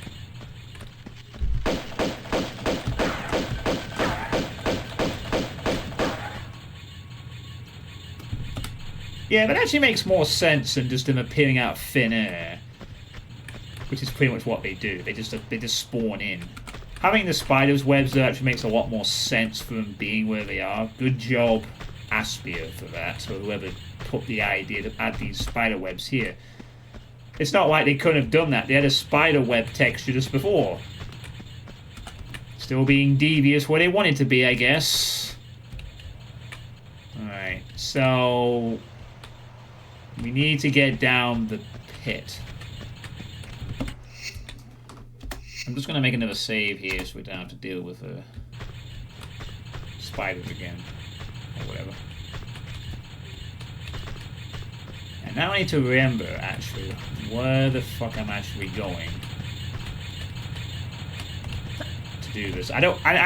Yeah, that actually makes more sense than just them appearing out of thin air. Which is pretty much what they do. They just spawn in. Having the spiders' webs there actually makes a lot more sense for them being where they are. Good job, Aspia, for that. Or whoever put the idea to add these spider webs here. It's not like they couldn't have done that. They had a spider web texture just before. Still being devious where they wanted to be, I guess. Alright, so... we need to get down the pit. I'm just going to make another save here so we don't have to deal with spiders again. Or whatever. And now I need to remember, actually, where the fuck I'm actually going to do this. I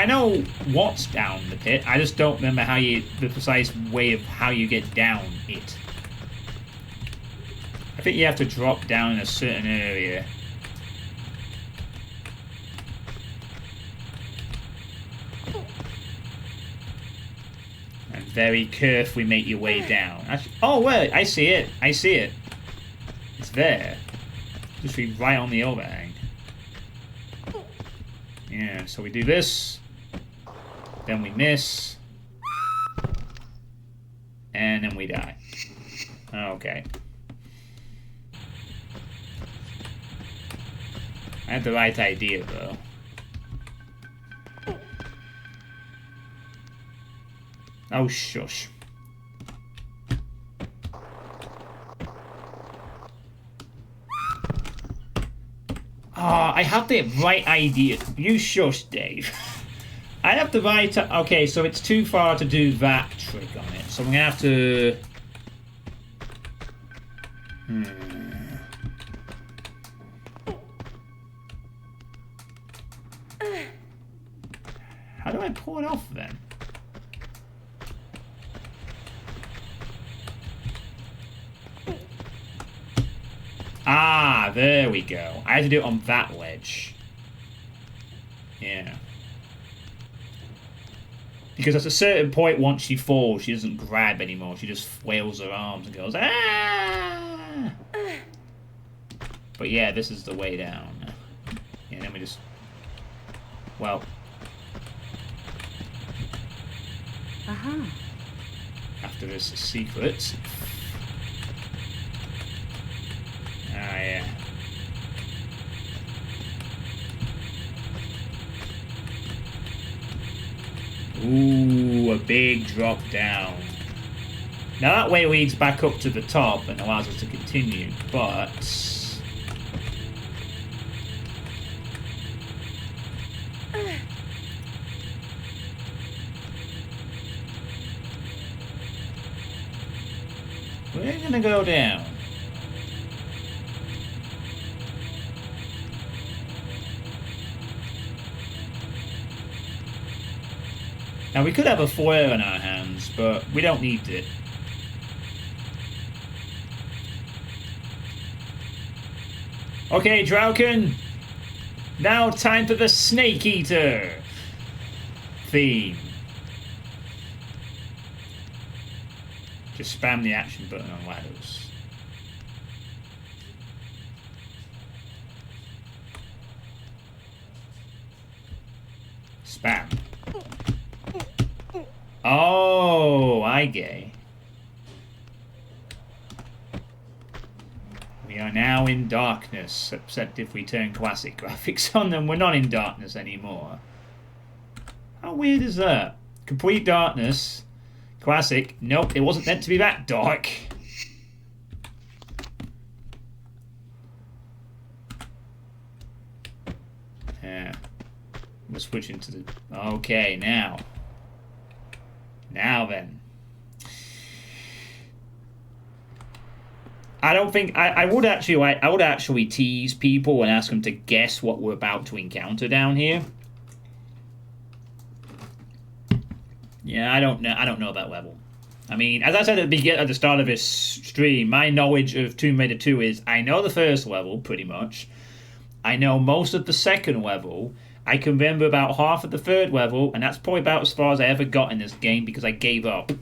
know what's down the pit. I just don't remember the precise way of how you get down it. I think you have to drop down in a certain area. And very carefully make your way down. Actually, oh, wait, I see it. I see it. It's there. Just be right on the overhang. Yeah, so we do this. Then we miss. And then we die. Okay. I had the right idea, though. Oh, shush. Ah, I have the right idea. You shush, Dave. I have the right... Okay, so it's too far to do that trick on it. So I'm going to have to... How do I pull it off, then? Ah, there we go. I had to do it on that ledge. Yeah. Because at a certain point, once she falls, she doesn't grab anymore. She just flails her arms and goes, ah! But yeah, this is the way down. And then we just... Well... After this secret... Ah, yeah. Ooh, a big drop down. Now that way leads back up to the top and allows us to continue, but... We're gonna go down. Now we could have a flare in our hands, but we don't need it. Okay, Drauken. Now time for the Snake Eater theme. Just spam the action button on ladders. Spam. Oh, I gay. We are now in darkness, except if we turn classic graphics on them, we're not in darkness anymore. How weird is that? Complete darkness. Classic. Nope, it wasn't meant to be that dark. Yeah. We're switching to the... Okay, now. Now then. I don't think... I would actually tease people and ask them to guess what we're about to encounter down here. Yeah, I don't know that level. I mean, as I said at the start of this stream, my knowledge of Tomb Raider 2 is I know the first level, pretty much. I know most of the second level. I can remember about half of the third level, and that's probably about as far as I ever got in this game because I gave up.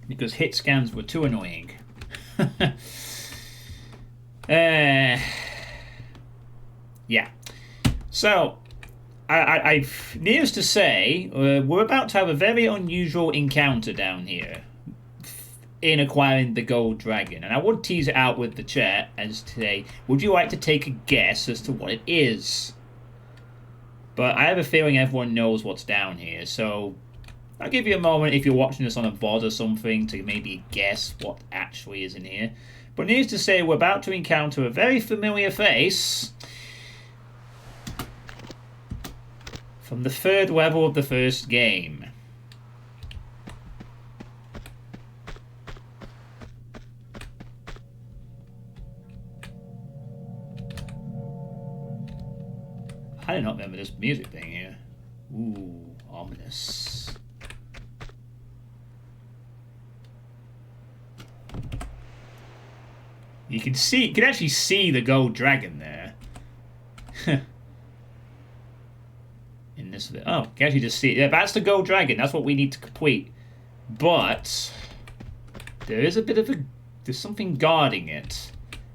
Because hit scans were too annoying. Yeah. So... needless to say, we're about to have a very unusual encounter down here in acquiring the gold dragon. And I would tease it out with the chat as to say, would you like to take a guess as to what it is? But I have a feeling everyone knows what's down here, so I'll give you a moment if you're watching this on a VOD or something to maybe guess what actually is in here. But needless to say, we're about to encounter a very familiar face from the third level of the first game. I did not remember this music thing here. Ooh, ominous. You can actually see the gold dragon there. In this bit. Oh, you can actually just see it. Yeah, that's the gold dragon. That's what we need to complete. But there is a bit of there's something guarding it.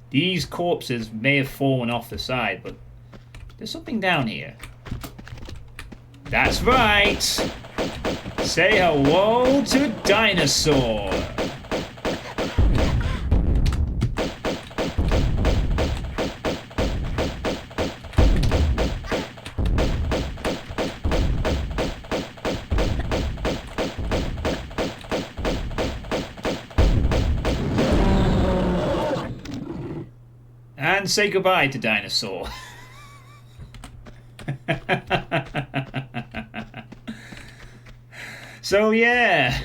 These corpses may have fallen off the side, but there's something down here. That's right. Say hello to a dinosaur. and say goodbye to Dinosaur. So yeah,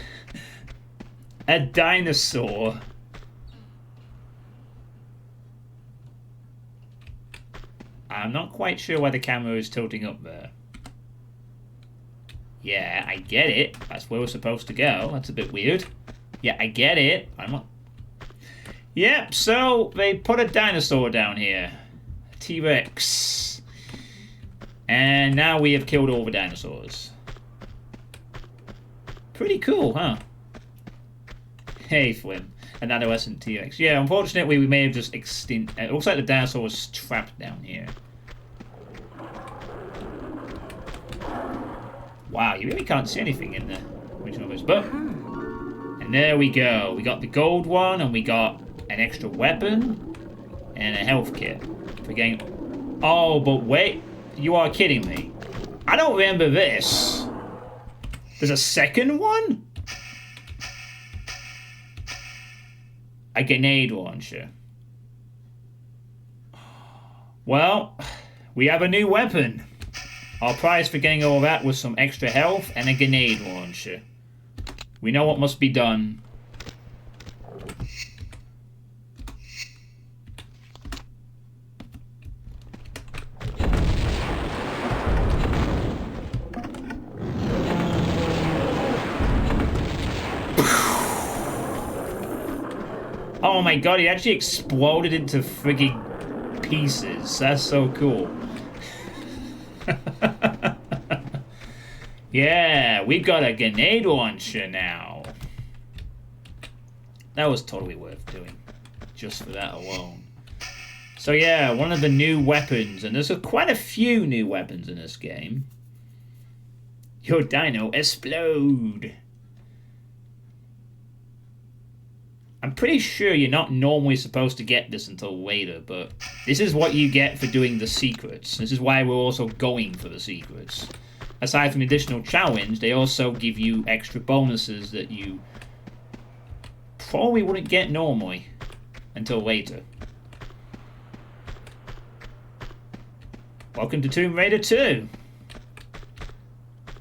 a dinosaur. I'm not quite sure why the camera is tilting up there. Yeah, I get it. That's where we're supposed to go. That's a bit weird. Yeah, I get it. I'm not... Yep, so they put a dinosaur down here. A T-Rex. And now we have killed all the dinosaurs. Pretty cool, huh? Hey, Flim. An adolescent T-Rex. Yeah, unfortunately, we may have just extinct... It looks like the dinosaur was trapped down here. Wow, you really can't see anything in the original list, but... And there we go. We got the gold one, and we got an extra weapon, and a health kit. For getting... Oh, but wait. You are kidding me. I don't remember this. There's a second one? A grenade launcher. Well, we have a new weapon. Our prize for getting all that was some extra health and a grenade launcher. We know what must be done. Oh my god, he actually exploded into frigging pieces. That's so cool. Yeah, we've got a grenade launcher now. That was totally worth doing. Just for that alone. So yeah, one of the new weapons. And there's quite a few new weapons in this game. Your dino explode. I'm pretty sure you're not normally supposed to get this until later, but this is what you get for doing the secrets. This is why we're also going for the secrets. Aside from the additional challenge, they also give you extra bonuses that you probably wouldn't get normally until later. Welcome to Tomb Raider 2.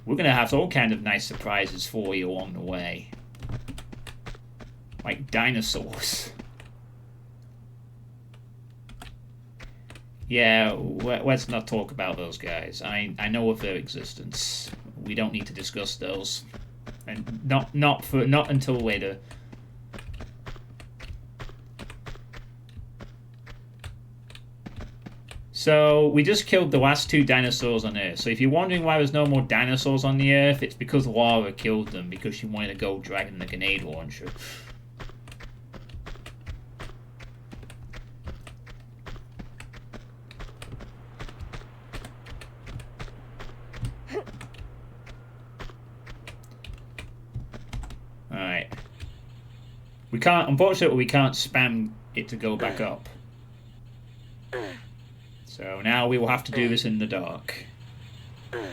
We're going to have all kinds of nice surprises for you along the way. Like dinosaurs. Yeah, let's not talk about those guys. I know of their existence. We don't need to discuss those, and not until later. So we just killed the last two dinosaurs on Earth. So if you're wondering why there's no more dinosaurs on the Earth, it's because Lara killed them because she wanted to go dragging the grenade launcher. Alright. We can't, unfortunately, we can't spam it to go back up. So now we will have to do this in the dark. Yeah.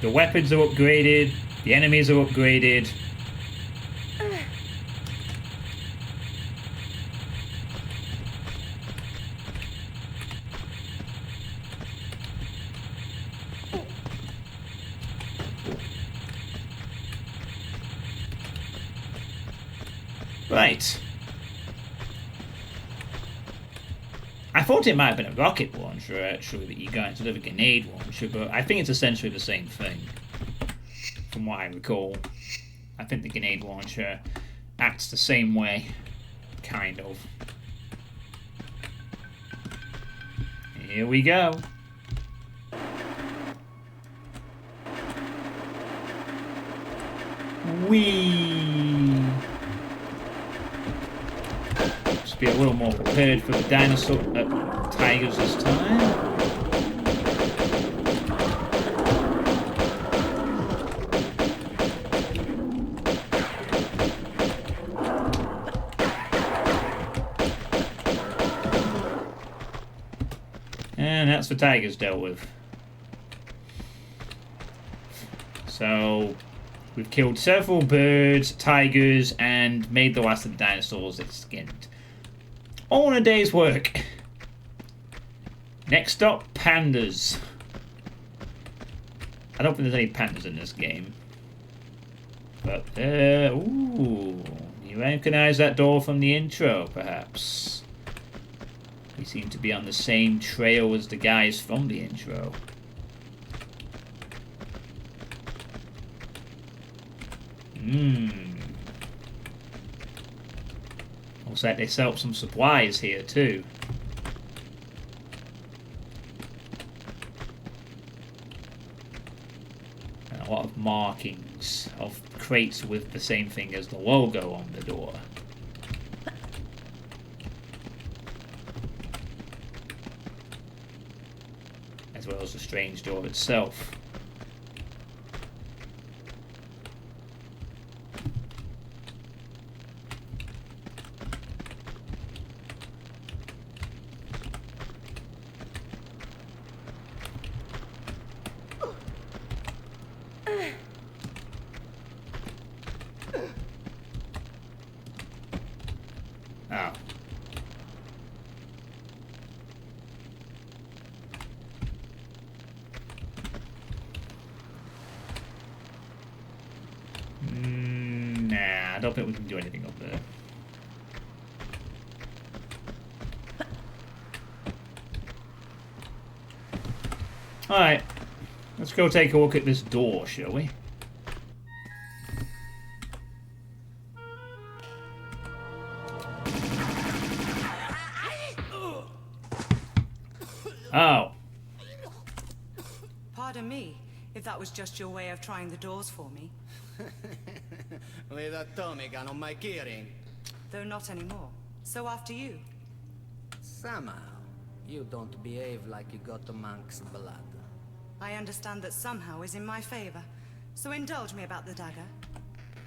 The weapons are upgraded, the enemies are upgraded. Right. I thought it might have been a rocket launcher, actually, that you got instead of a grenade launcher, but I think it's essentially the same thing, from what I recall. I think the grenade launcher acts the same way, kind of. Here we go. Whee! Just be a little more prepared for the dinosaur. tigers this time. And that's the tigers dealt with. So we've killed several birds, tigers, and made the last of the dinosaurs extinct. All in a day's work. Next up, pandas. I don't think there's any pandas in this game. But, ooh, you recognize that door from the intro, perhaps? We seem to be on the same trail as the guys from the intro. Looks like they sell some supplies here too. And a lot of markings of crates with the same thing as the logo on the door. As well as the strange door itself. Oh. Nah, I don't think we can do anything up there. Alright, let's go take a look at this door, shall we? Oh. Pardon me, if that was just your way of trying the doors for me. With atomic gun on my keyring. Though not anymore. So after you. Somehow, you don't behave like you got the monk's blood. I understand that somehow is in my favor. So indulge me about the dagger.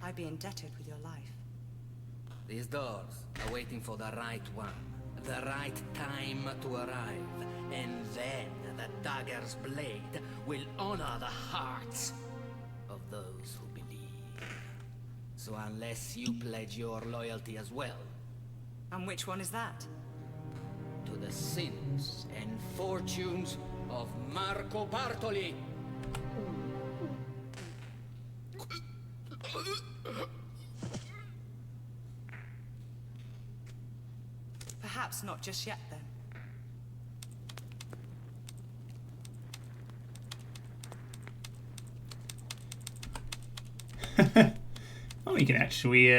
I'd be indebted with your life. These doors are waiting for the right one. The right time to arrive. And then the dagger's blade will honor the hearts of those who believe. So unless you pledge your loyalty as well. And which one is that? To the sins and fortunes of Marco Bartoli. Perhaps not just yet, then. Oh, you can actually,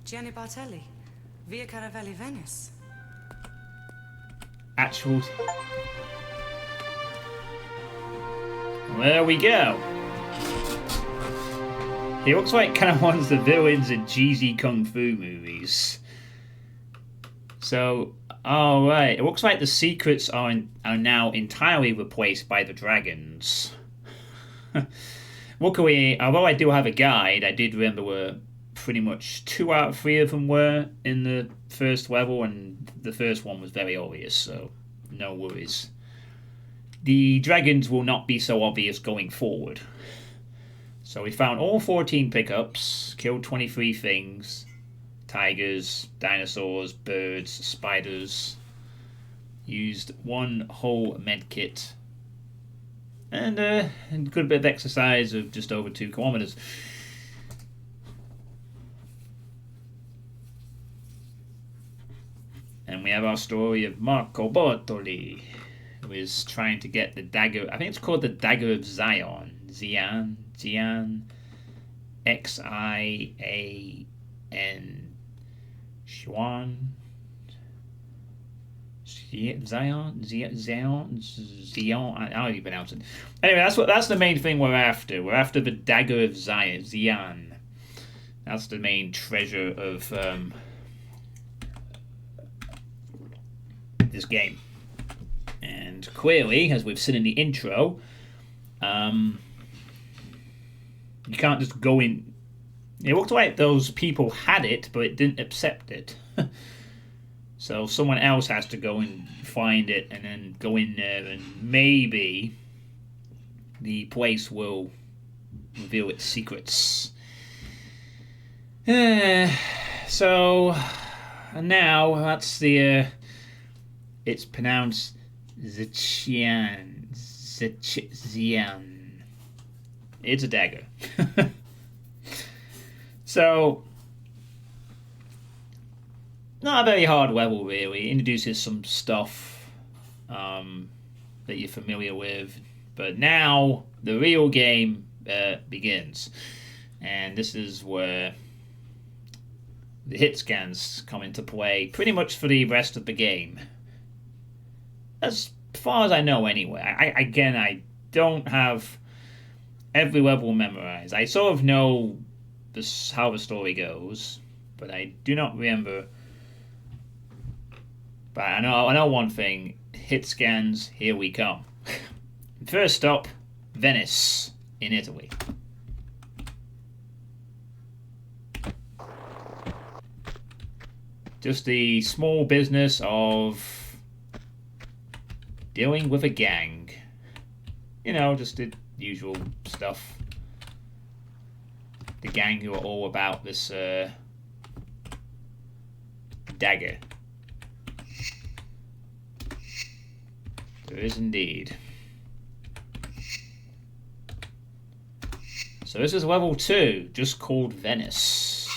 Gianni Bartelli, Via Caravelli, Venice. actual... There we go. He looks like kind of one of the villains in cheesy kung fu movies. So, alright, it looks like the secrets are now entirely replaced by the dragons. Luckily, although I do have a guide, I did remember where pretty much 2 out of 3 of them were in the first level, and the first one was very obvious, so no worries. The dragons will not be so obvious going forward. So we found all 14 pickups, killed 23 things, tigers, dinosaurs, birds, spiders, used 1 whole med kit, and a good bit of exercise of just over 2 kilometers. And we have our story of Marco Bartoli, who is trying to get the dagger. I think it's called the Dagger of Zion. Zian, Xian, Xuan, Zion. I don't even pronounce it. Anyway, that's the main thing we're after. We're after the Dagger of Zion. That's the main treasure of this game. And clearly, as we've seen in the intro, you can't just go in. It looked like those people had it, but it didn't accept it. So someone else has to go and find it and then go in there, and maybe the place will reveal its secrets. So now that's the it's pronounced Zichian. It's a dagger. So not a very hard level, really. It introduces some stuff that you're familiar with, but now the real game begins, and this is where the hit scans come into play pretty much for the rest of the game, as far as I know anyway. I don't have every level memorized. I sort of know how the story goes, but I do not remember. But I know one thing: hit scans, here we come. First stop, Venice in Italy. Just the small business of dealing with a gang. You know, just the usual stuff. The gang who are all about this dagger. There is indeed. So this is level 2, just called Venice.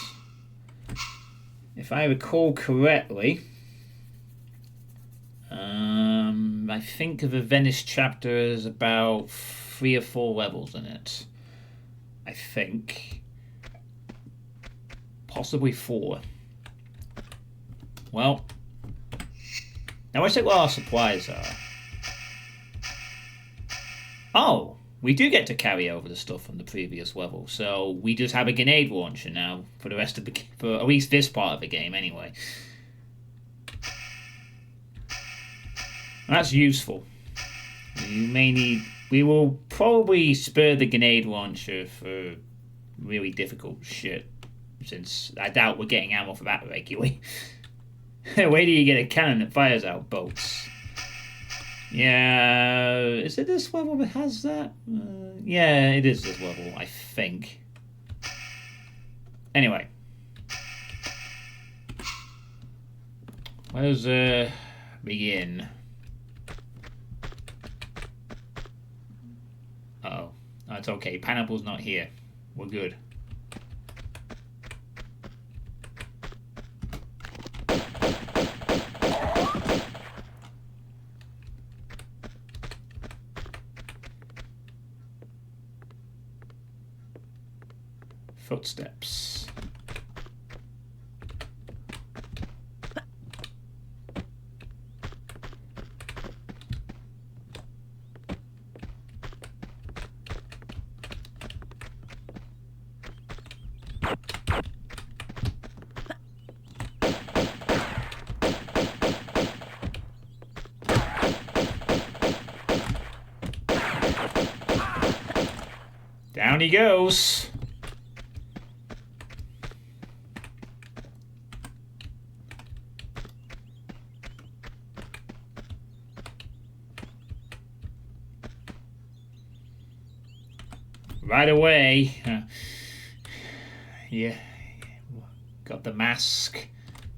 If I recall correctly, I think the Venice chapter is about 3 or 4 levels in it. I think. Possibly 4. Well, now let's check what our supplies are. Oh, we do get to carry over the stuff from the previous level, so we just have a grenade launcher now for the rest of the for at least this part of the game, anyway. That's useful. We will probably spare the grenade launcher for really difficult shit, since I doubt we're getting ammo for that regularly. Where do you get a cannon that fires out bolts? Yeah, is it this level that has that? Yeah, it is this level, I think. Anyway. Let's begin. Uh-oh. That's okay. Pineapple's not here. We're good. Footsteps. Down he goes. Right away. Yeah. Got the mask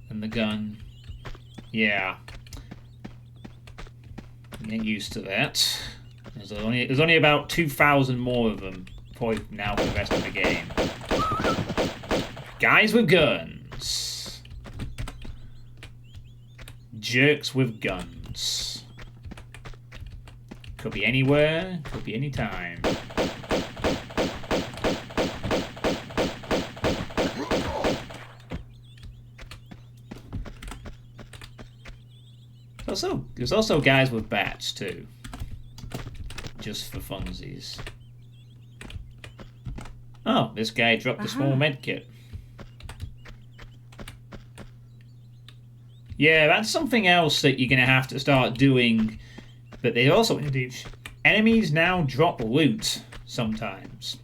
and the gun. Yeah. Get used to that. There's only about 2,000 more of them probably now for the rest of the game. Guys with guns. Jerks with guns. Could be anywhere, could be anytime. There's also guys with bats too, just for funsies. Oh, this guy dropped a small med kit. Yeah, that's something else that you're going to have to start doing. But they also introduce enemies now drop loot sometimes.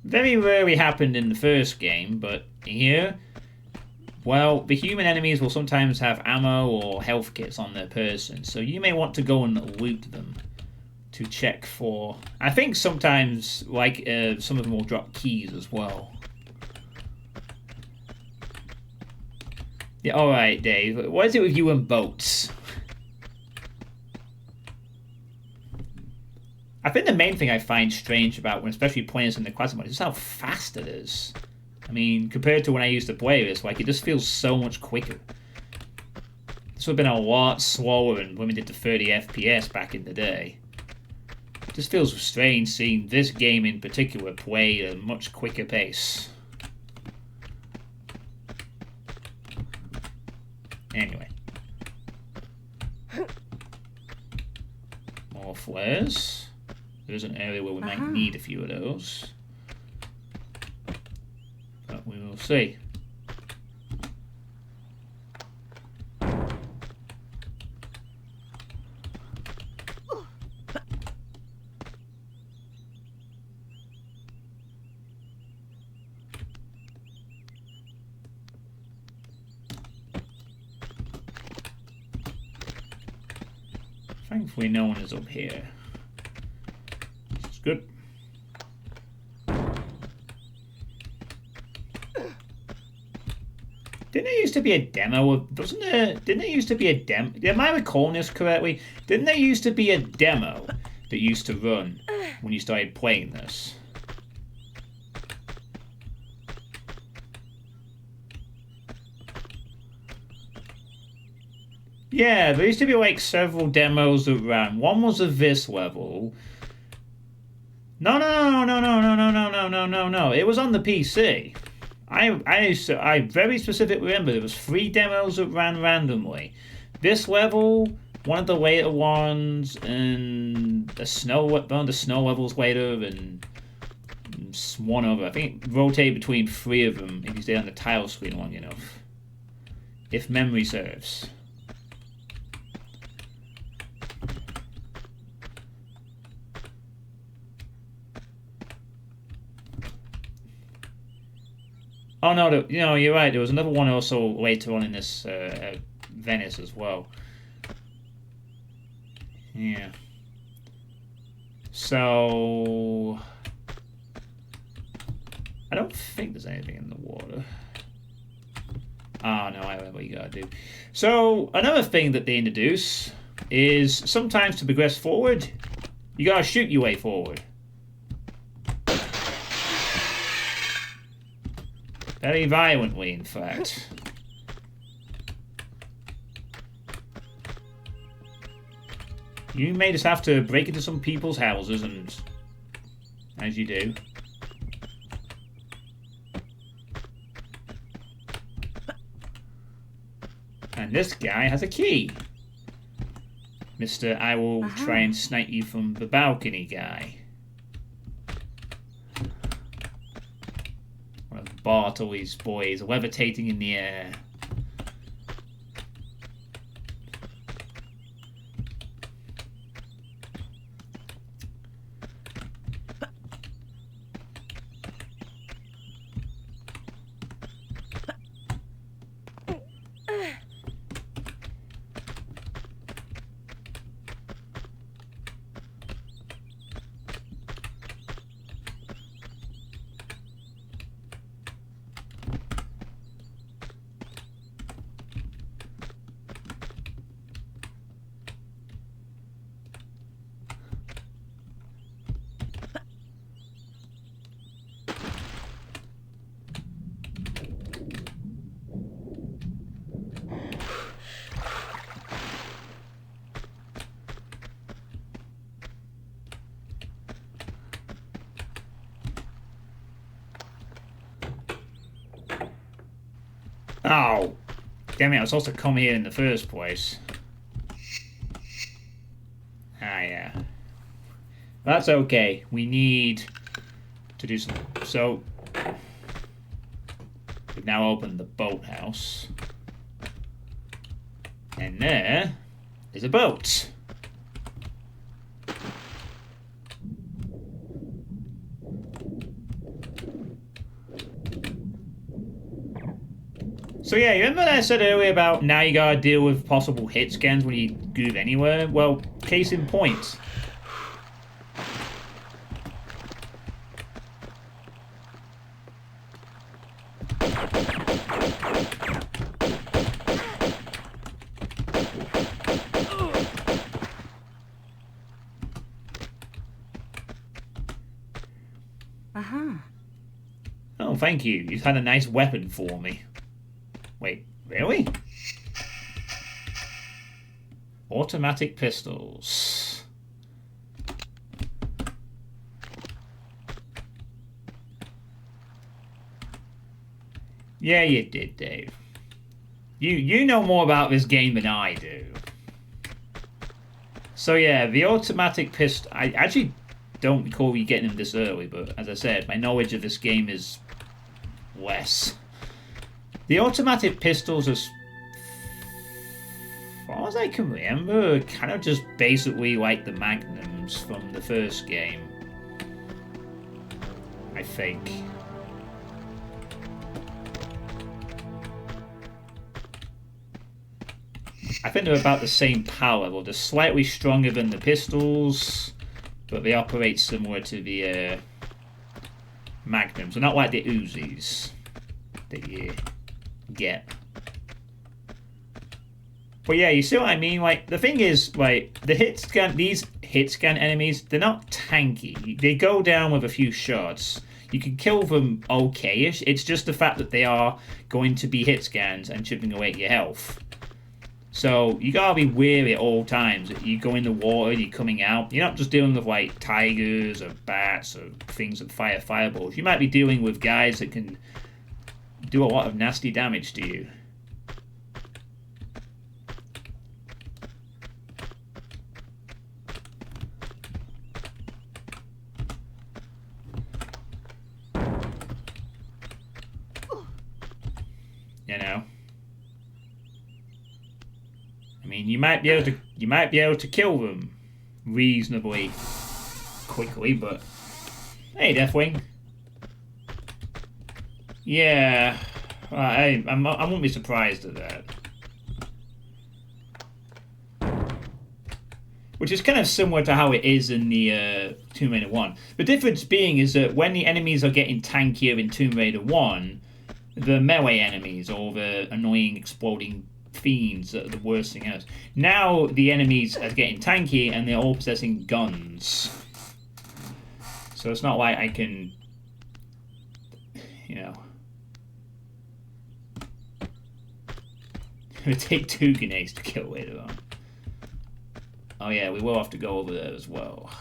Very rarely happened in the first game, but here, well, the human enemies will sometimes have ammo or health kits on their person, so you may want to go and loot them to check for... I think sometimes, like, some of them will drop keys as well. Yeah, alright, Dave. What is it with you and boats? I think the main thing I find strange about when especially playing this in the classic mode is just how fast it is. I mean, compared to when I used to play this, like, it just feels so much quicker. This would have been a lot slower than when we did the 30 FPS back in the day. It just feels strange seeing this game in particular play at a much quicker pace. Anyway. More flares. There's an area where we might need a few of those. But we will see. Thankfully no one is up here. This is good. Didn't there used to be a demo of... Didn't there used to be a demo... Am I recalling this correctly? Didn't there used to be a demo that used to run when you started playing this? Yeah, there used to be like several demos that ran. One was of this level. No. It was on the PC. I very specifically remember there was 3 demos that ran randomly. This level, one of the later ones, and one of the snow levels later, and one other. I think it rotated between 3 of them if you stay on the tile screen long enough. If memory serves. Oh no, you're right. There was another one also later on in this Venice as well. Yeah. So I don't think there's anything in the water. Oh no, I remember what you gotta do. So another thing that they introduce is sometimes to progress forward, you gotta shoot your way forward. Very violently, in fact. You may just have to break into some people's houses, and as you do. And this guy has a key. Mr. I will try and snipe you from the balcony guy. Bartley's boys levitating in the air. Oh, damn it, I was supposed to come here in the first place. Ah, yeah. That's okay. We need to do some... So, we've now opened the boathouse. And there is a boat. So yeah, you remember that I said earlier about now you gotta deal with possible hit scans when you move anywhere? Well, case in point. Oh, thank you. You've had a nice weapon for me. Wait, really? Automatic pistols. Yeah, you did, Dave. You know more about this game than I do. So yeah, the automatic pistol... I actually don't recall you getting them this early, but as I said, my knowledge of this game is less. The automatic pistols, as far as I can remember, are kind of just basically like the magnums from the first game. I think. I think they're about the same power level. They're slightly stronger than the pistols, but they operate similar to the magnums. They're not like the Uzis that you get. But yeah, you see what I mean? Like, the thing is, like, these hit scan enemies, they're not tanky. They go down with a few shots. You can kill them okay-ish. It's just the fact that they are going to be hit scans and chipping away at your health. So you gotta be wary at all times. You go in the water, you're coming out. You're not just dealing with like tigers or bats or things that fire fireballs. You might be dealing with guys that can do a lot of nasty damage to you. You know. I mean, you might be able to kill them reasonably quickly, but hey, Deathwing. Yeah, I won't be surprised at that. Which is kind of similar to how it is in the Tomb Raider 1. The difference being is that when the enemies are getting tankier in Tomb Raider 1, the melee enemies or the annoying exploding fiends that are the worst thing else. Now the enemies are getting tanky and they're all possessing guns. So it's not like I can, you know, it would take 2 grenades to kill later on. Oh yeah, we will have to go over there as well.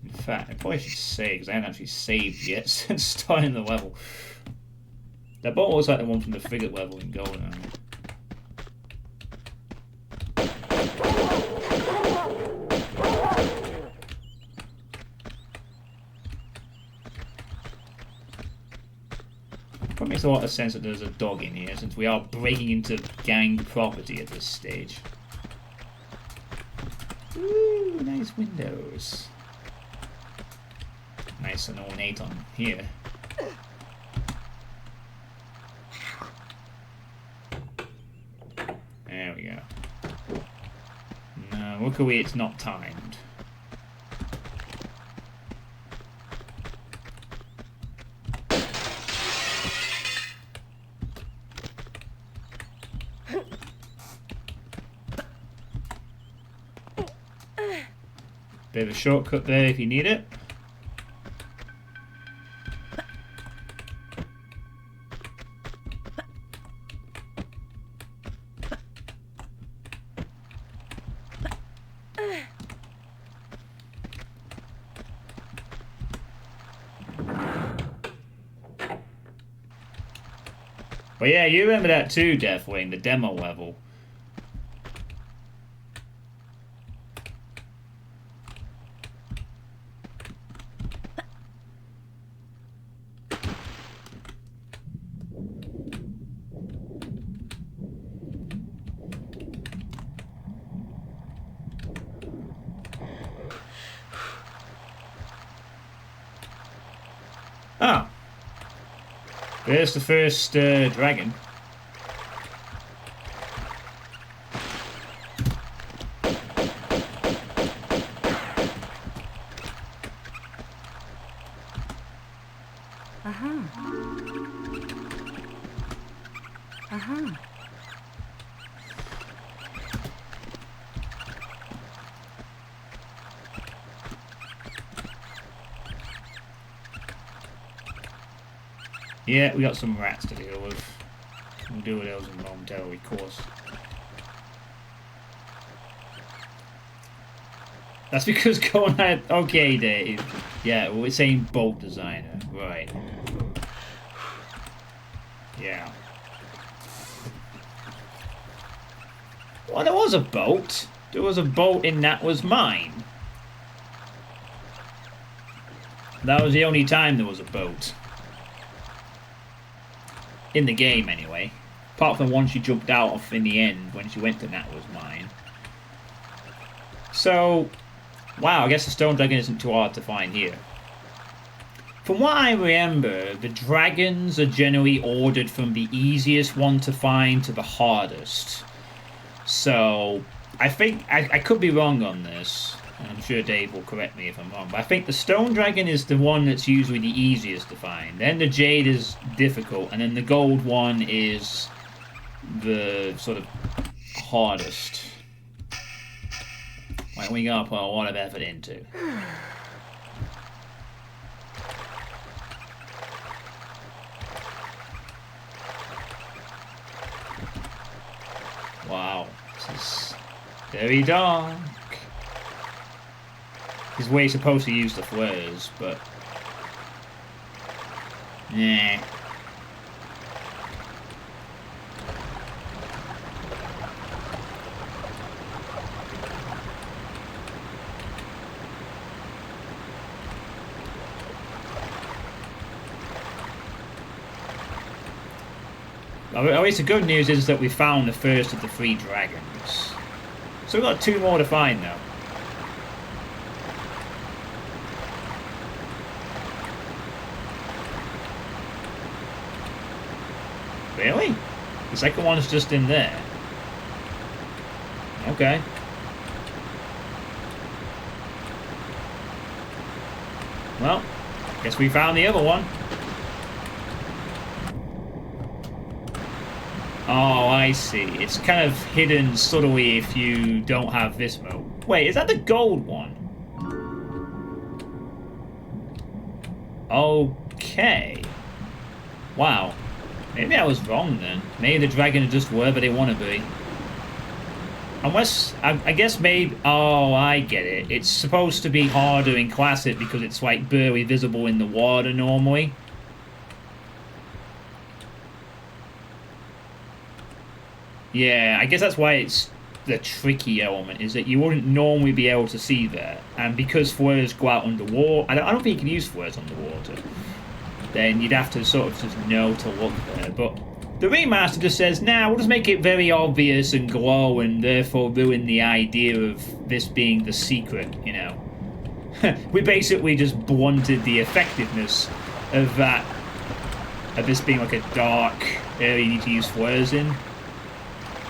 In fact, I probably should save, because I haven't actually saved yet since starting the level. That boat looks like the one from the frigate level in Golden. Probably makes a lot of sense that there's a dog in here, since we are breaking into gang property at this stage. Ooh, nice windows. Nice and ornate on here. There we go. No, luckily it's not timed. Bit of a shortcut there if you need it. But yeah, you remember that too, Deathwing, the demo level. There's the first dragon. Yeah, we got some rats to deal with. We'll deal with those momentarily, of course. That's because going at... Okay, Dave. Yeah, well, it's saying bolt designer. Right. Yeah. Well, there was a boat. There was a boat in That Was Mine. That was the only time there was a boat. In the game, anyway. Apart from one she jumped out of in the end when she went to That Was Mine. So, wow, I guess the stone dragon isn't too hard to find here. From what I remember, the dragons are generally ordered from the easiest one to find to the hardest. So, I think, I could be wrong on this. I'm sure Dave will correct me if I'm wrong, but I think the stone dragon is the one that's usually the easiest to find. Then the jade is difficult, and then the gold one is the sort of hardest. Like we gotta put a lot of effort into. Wow, this is very dark. This is where you're supposed to use the flares, but... Nah. At least the good news is that we found the first of the 3 dragons. So we've got 2 more to find, though. Really? The second one's just in there. Okay. Well, guess we found the other one. Oh, I see. It's kind of hidden subtly if you don't have this mode. Wait, is that the gold one? Okay. Wow. Maybe I was wrong then. Maybe the dragons are just wherever they want to be. Unless, I guess maybe... Oh, I get it. It's supposed to be harder in Classic because it's like barely visible in the water normally. Yeah, I guess that's why it's the tricky element, is that you wouldn't normally be able to see that. And because flares go out underwater... I don't think you can use flares underwater. Then you'd have to sort of just know to look there. But the remaster just says, nah, we'll just make it very obvious and glow and therefore ruin the idea of this being the secret, you know. We basically just blunted the effectiveness of that, of this being like a dark area you need to use flares in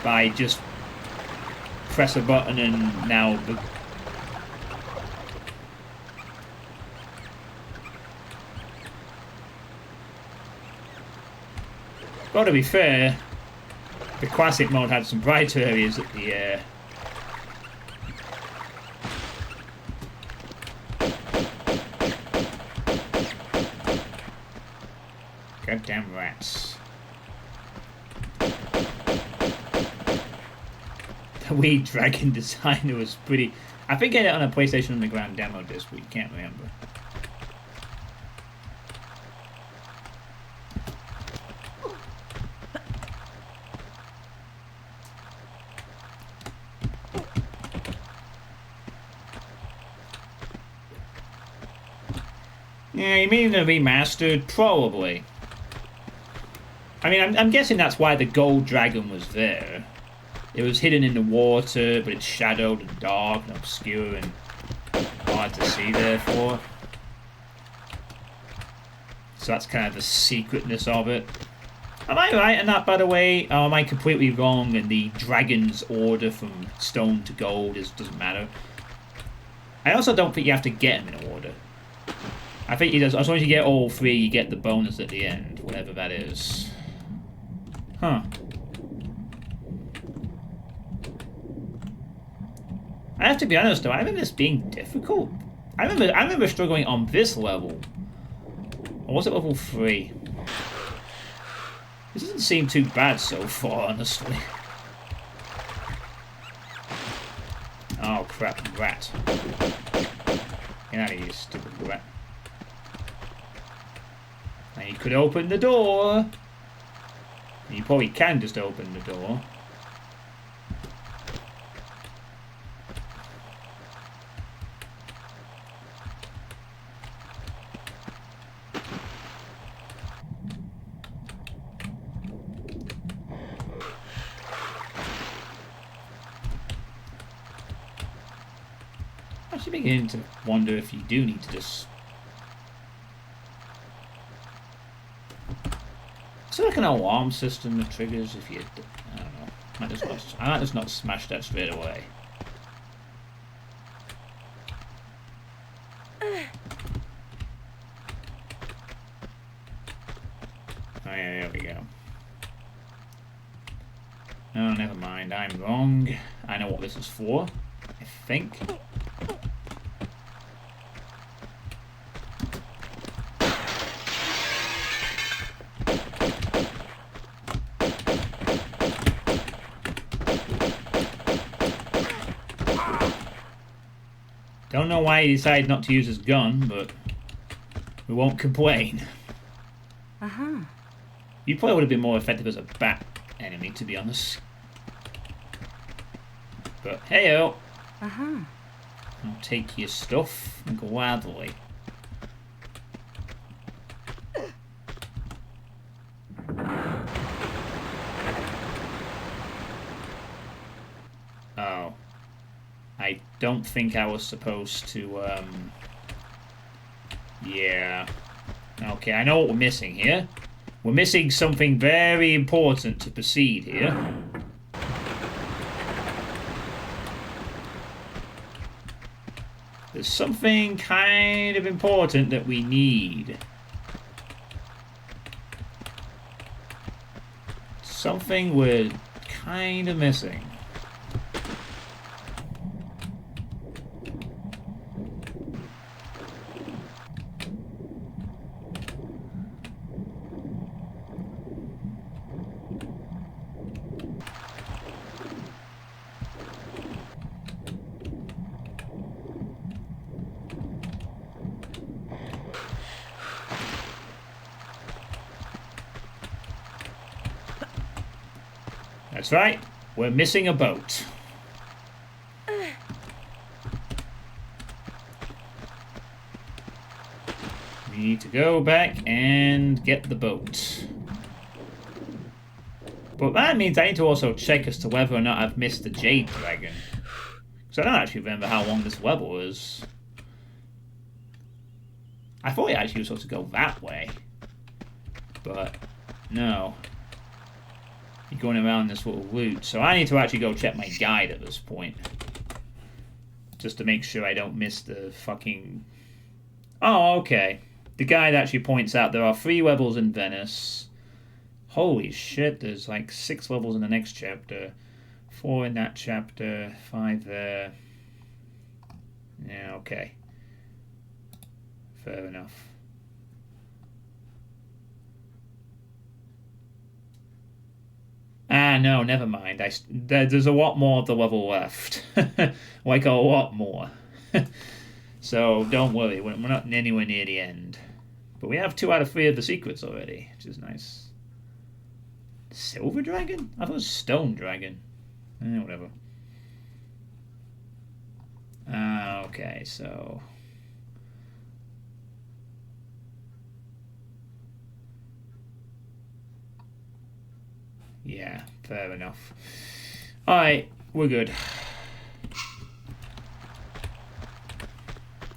by just press a button and now the... Well, to be fair, the classic mode had some bright areas at the goddamn rats. The wee dragon design was pretty... I think I had it on a PlayStation Underground demo disc, but you can't remember. Yeah, you mean the remastered? Probably. I mean, I'm guessing that's why the gold dragon was there. It was hidden in the water, but it's shadowed and dark and obscure and hard to see, therefore. So that's kind of the secretness of it. Am I right in that, by the way? Or am I completely wrong and the dragon's order from stone to gold doesn't matter? I also don't think you have to get them in order. I think as long as you get all three, you get the bonus at the end, whatever that is. Huh. I have to be honest though, I remember this being difficult. I remember struggling on this level. Or was it level 3? This doesn't seem too bad so far, honestly. Oh crap, rat. Get out of here, stupid rat. Now you could open the door. You probably can just open the door. I'm actually beginning to wonder if you do need to just... Is there like an alarm system that triggers if you... I don't know. I might just not smash that straight away. Oh yeah, there we go. Oh, never mind. I'm wrong. I know what this is for. I think. Don't know why he decided not to use his gun, but we won't complain. Uh-huh. You probably would have been more effective as a bat enemy, to be honest. But hey-o! Uh-huh. I'll take your stuff gladly. Oh. I don't think I was supposed to, yeah. Okay, I know what we're missing here. We're missing something very important to proceed here. There's something kind of important that we need. Something we're kind of missing. That's right, we're missing a boat. We need to go back and get the boat. But that means I need to also check as to whether or not I've missed the Jade Dragon. Because I don't actually remember how long this level is. I thought it actually was supposed to go that way. But, no. You're going around this little route. So I need to actually go check my guide at this point. Just to make sure I don't miss the fucking... Oh, okay. The guide actually points out there are 3 levels in Venice. Holy shit, there's like 6 levels in the next chapter. 4 in that chapter. 5 there. Yeah, okay. Fair enough. Ah, no, never mind. There's a lot more of the level left. Like a lot more. So, don't worry. We're not anywhere near the end. But we have 2 out of 3 of the secrets already, which is nice. Silver Dragon? I thought it was Stone Dragon. Whatever. Okay, so... Yeah, fair enough. Alright, we're good.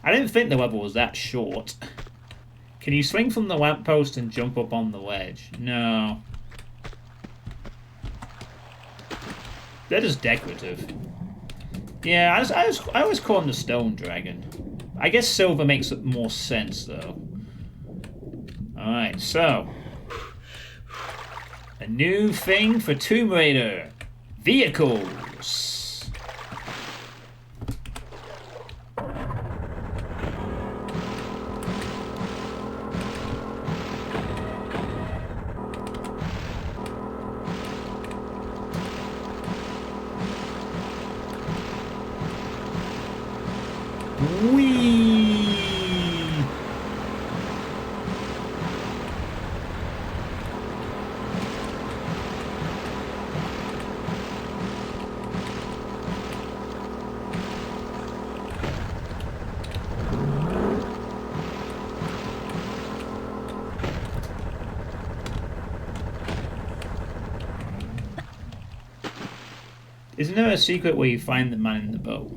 I didn't think the level was that short. Can you swing from the lamppost and jump up on the ledge? No. They're just decorative. Yeah, I always call him the Stone Dragon. I guess silver makes more sense, though. Alright, so. A new thing for Tomb Raider. Vehicles. Whee! Isn't there a secret where you find the man in the boat?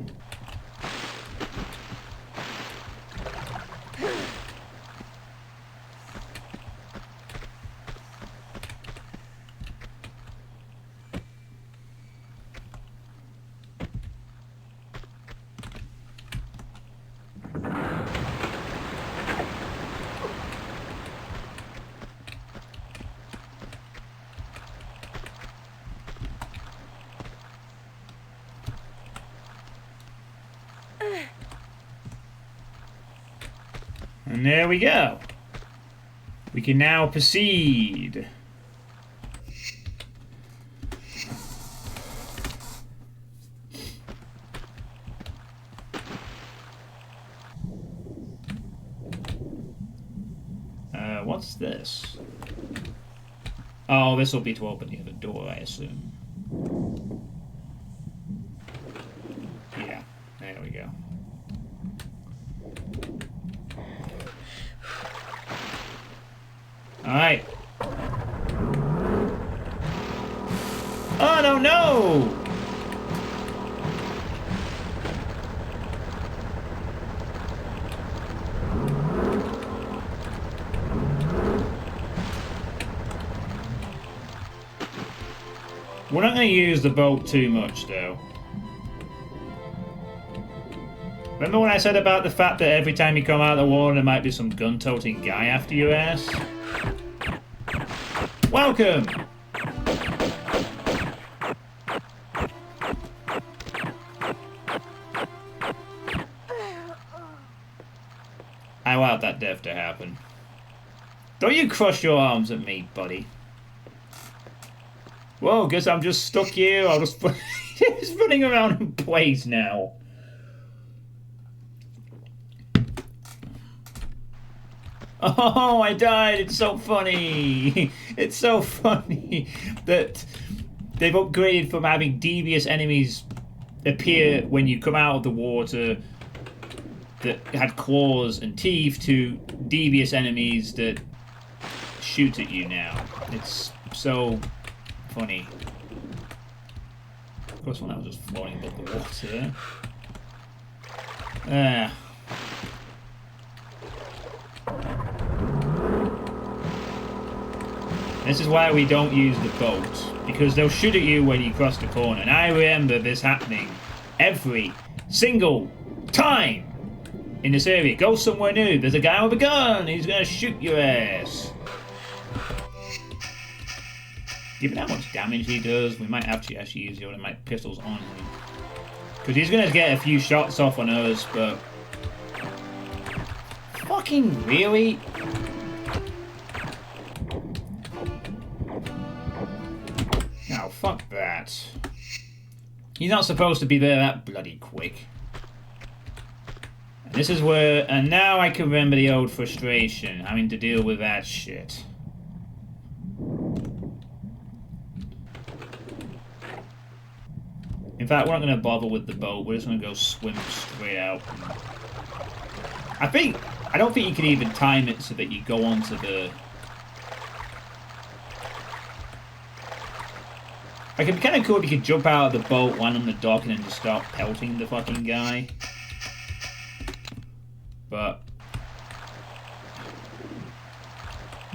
And there we go. We can now proceed. What's this? Oh, this will be to open the other door, I assume. Yeah, there we go. Alright. Oh, no, no! We're not going to use the boat too much, though. Remember when I said about the fact that every time you come out of the water there might be some gun-toting guy after your ass? Welcome! I allowed that death to happen. Don't you cross your arms at me, buddy. Well, guess I'm just stuck here. I'll just just running around in place now. Oh, I died. It's so funny. It's so funny that they've upgraded from having devious enemies appear when you come out of the water that had claws and teeth to devious enemies that shoot at you now. It's so funny. Of course, when I was just floating above the water. This is why we don't use the boat, because they'll shoot at you when you cross the corner. And I remember this happening every single time in this area. Go somewhere new. There's a guy with a gun. He's gonna shoot your ass. Given how much damage he does, we might have to actually use the automatic pistols on him. Because he's going to get a few shots off on us, but... Fucking really? No, fuck that. He's not supposed to be there that bloody quick. And this is where... And now I can remember the old frustration, having to deal with that shit. In fact, we're not going to bother with the boat. We're just going to go swim straight out. I don't think you can even time it so that you go onto the... Like, it'd be kind of cool if you could jump out of the boat, land on the dock, and then just start pelting the fucking guy. But...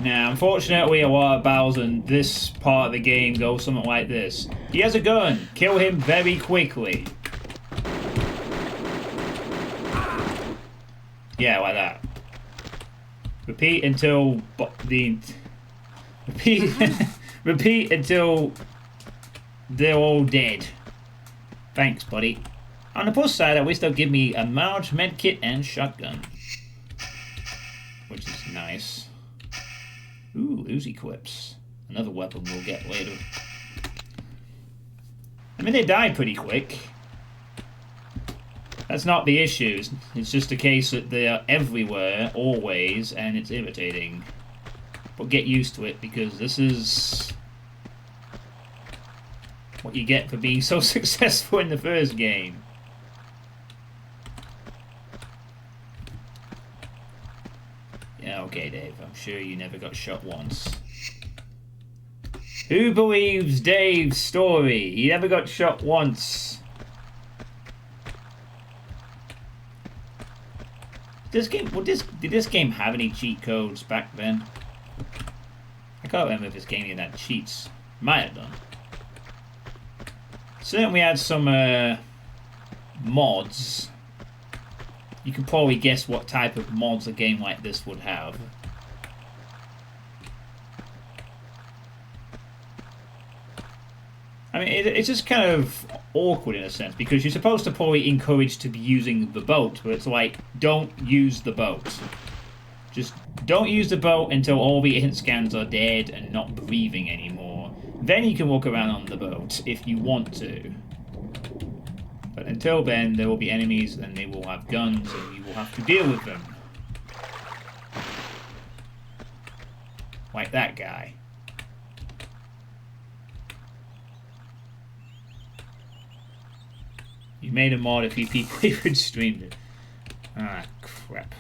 Now, unfortunately, a lot of battles in this part of the game go something like this. He has a gun. Kill him very quickly. Yeah, like that. Repeat until repeat repeat until they're all dead. Thanks, buddy. On the plus side, at least they'll give me a large medkit and shotgun, which is nice. Ooh, Uzi clips. Another weapon we'll get later. I mean, they die pretty quick. That's not the issue. It's just a case that they are everywhere, always, and it's irritating. But get used to it, because this is what you get for being so successful in the first game. Yeah, okay, Dave. I'm sure you never got shot once. Who believes Dave's story? He never got shot once. Did this game have any cheat codes back then? I can't remember if this game even had cheats. Might have done. Certainly had some mods. You can probably guess what type of mods a game like this would have. I mean, it's just kind of awkward in a sense, because you're supposed to probably encourage to be using the boat, but it's like, don't use the boat. Just don't use the boat until all the hint scans are dead and not breathing anymore. Then you can walk around on the boat if you want to. But until then, there will be enemies and they will have guns and you will have to deal with them. Like that guy. You made a mod, a few people even streamed it. Ah, crap.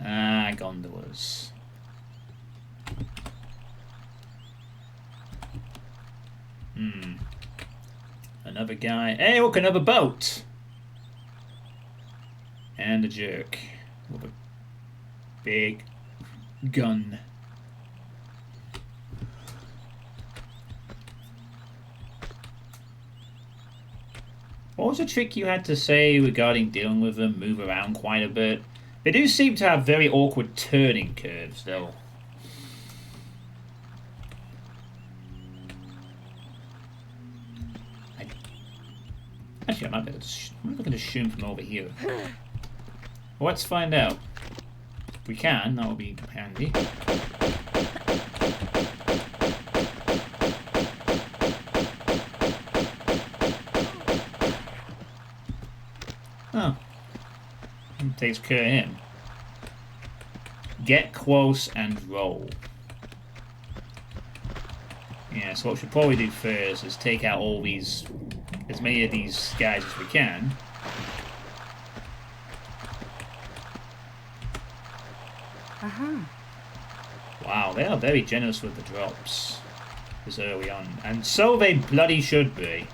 Ah, gondolas. Another guy. Hey, look, another boat! And a jerk. With a big gun. What was the trick you had to say regarding dealing with them? Move around quite a bit. They do seem to have very awkward turning curves, though. Actually, I might be able to. I'm looking to shoot from over here. Well, let's find out. If we can, that would be handy. Oh. Takes care of him. Get close and roll. Yeah, so what we should probably do first is take out all these, as many of these guys as we can. Wow, they are very generous with the drops this early on, and so they bloody should be.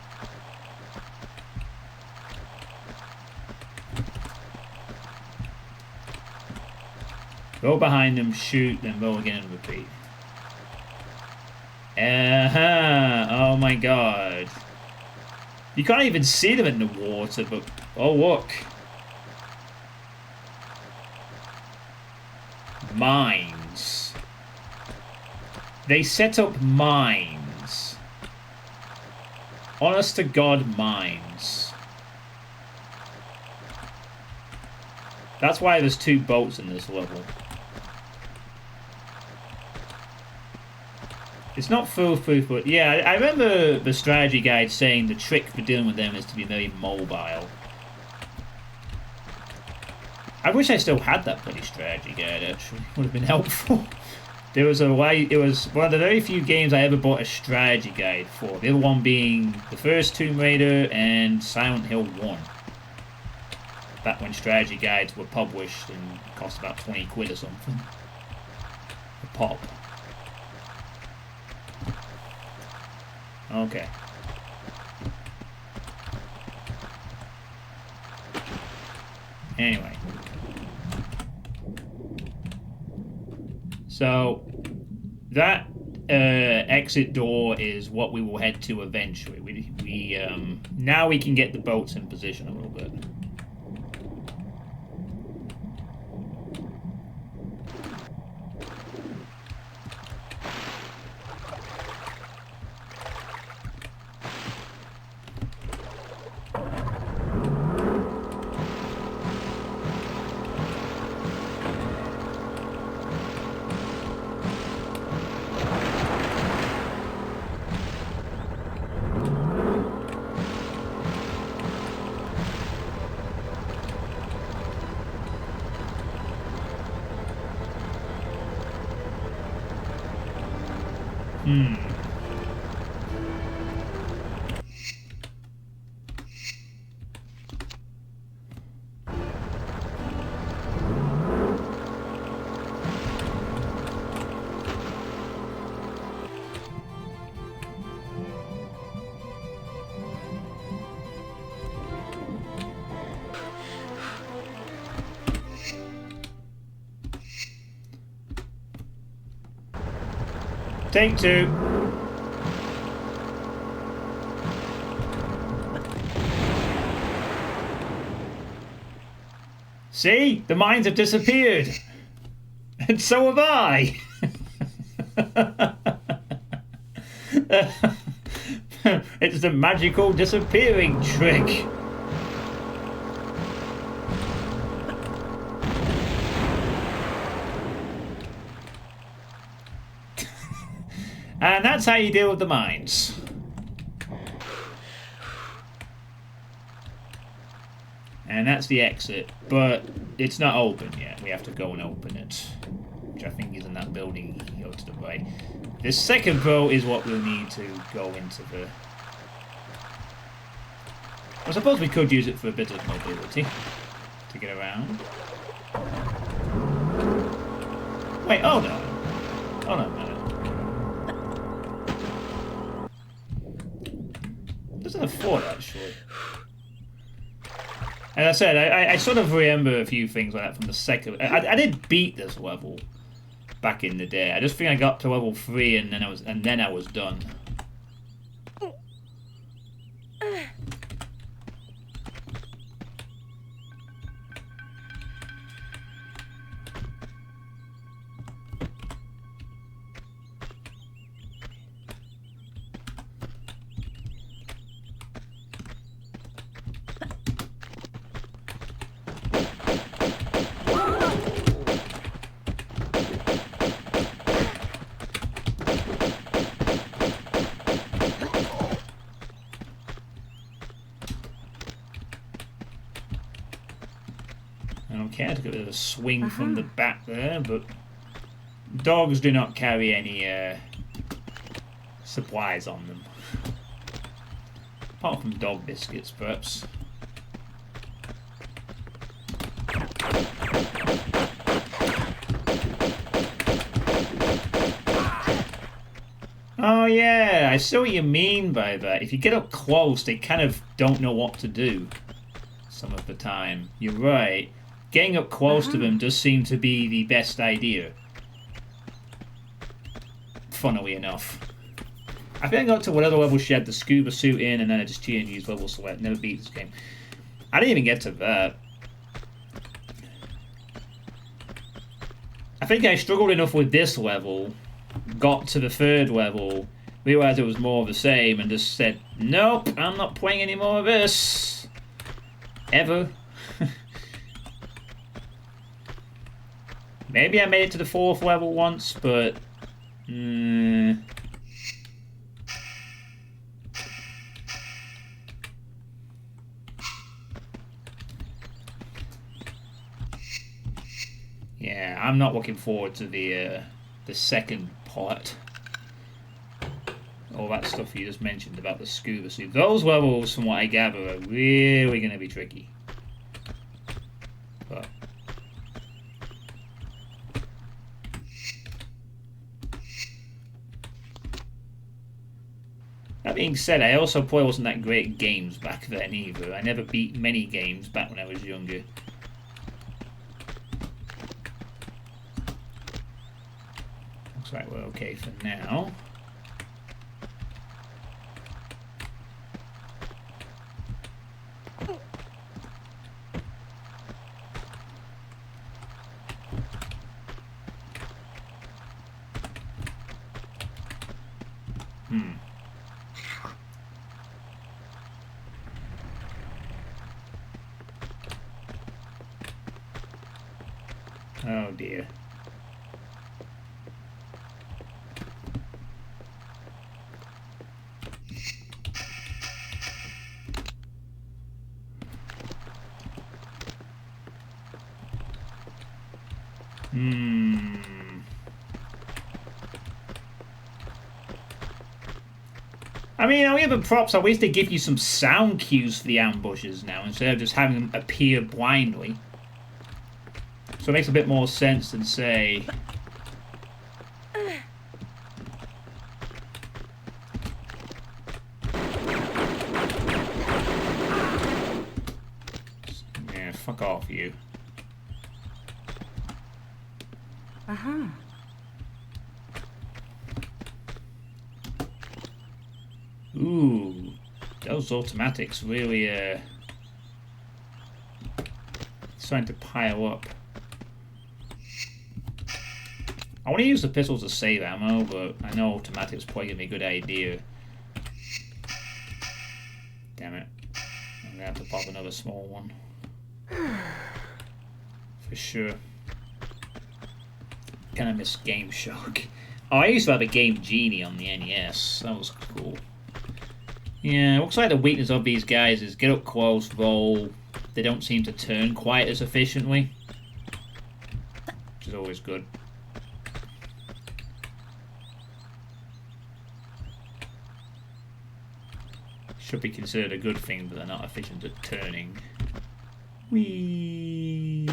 Go behind them, shoot, then roll again and repeat. Oh my god. You can't even see them in the water, but... Oh, look. Mines. They set up mines. Honest to God, mines. That's why there's 2 boats in this level. It's not foolproof, but yeah, I remember the strategy guide saying the trick for dealing with them is to be very mobile. I wish I still had that bloody strategy guide, actually. Would have been helpful. There was a way, it was one of the very few games I ever bought a strategy guide for. The other one being the first Tomb Raider and Silent Hill 1. Back when strategy guides were published and cost about 20 quid or something. A pop. Okay. Anyway. So that exit door is what we will head to eventually. Now we can get the boats in position a little bit. Take two. See? The mines have disappeared. And so have I. It's the magical disappearing trick. And that's how you deal with the mines. And that's the exit, but it's not open yet. We have to go and open it, which I think is in that building. You go to the right. This second boat is what we'll need to go into the... I suppose we could use it for a bit of mobility to get around. Wait, hold on. Hold on a minute. Doesn't have four actually. As I said, I sort of remember a few things like that from the second. I did beat this level back in the day. I just think I got to level 3 and then I was done. Okay, I took a bit of a swing from the back there, but dogs do not carry any supplies on them. Apart from dog biscuits, perhaps. Oh yeah, I see what you mean by that. If you get up close, they kind of don't know what to do some of the time. You're right. Getting up close to them does seem to be the best idea. Funnily enough. I think I got to whatever level she had the scuba suit in, and then I just cheated and used level select. Never beat this game. I didn't even get to that. I think I struggled enough with this level, got to the third level, realised it was more of the same, and just said, nope, I'm not playing any more of this. Ever. Maybe I made it to the 4th level once, but... yeah, I'm not looking forward to the second part. All that stuff you just mentioned about the scuba suit. Those levels, from what I gather, are really going to be tricky. But... that being said, I also probably wasn't that great at games back then either. I never beat many games back when I was younger. like we're okay for now. Oh dear. I mean, I'll give them props. At least they give you some sound cues for the ambushes now, instead of just having them appear blindly. So it makes a bit more sense than, say... Yeah, fuck off, you. Uh-huh. Ooh, those automatics really, starting to pile up. I want to use the pistols to save ammo, but I know automatics probably give me a good idea. Damn it. I'm gonna have to pop another small one. For sure. Kinda miss Game Shock. Oh, I used to have a Game Genie on the NES. That was cool. Yeah, it looks like the weakness of these guys is get up close, roll. They don't seem to turn quite as efficiently. Which is always good. Should be considered a good thing, but they're not efficient at turning. Whee!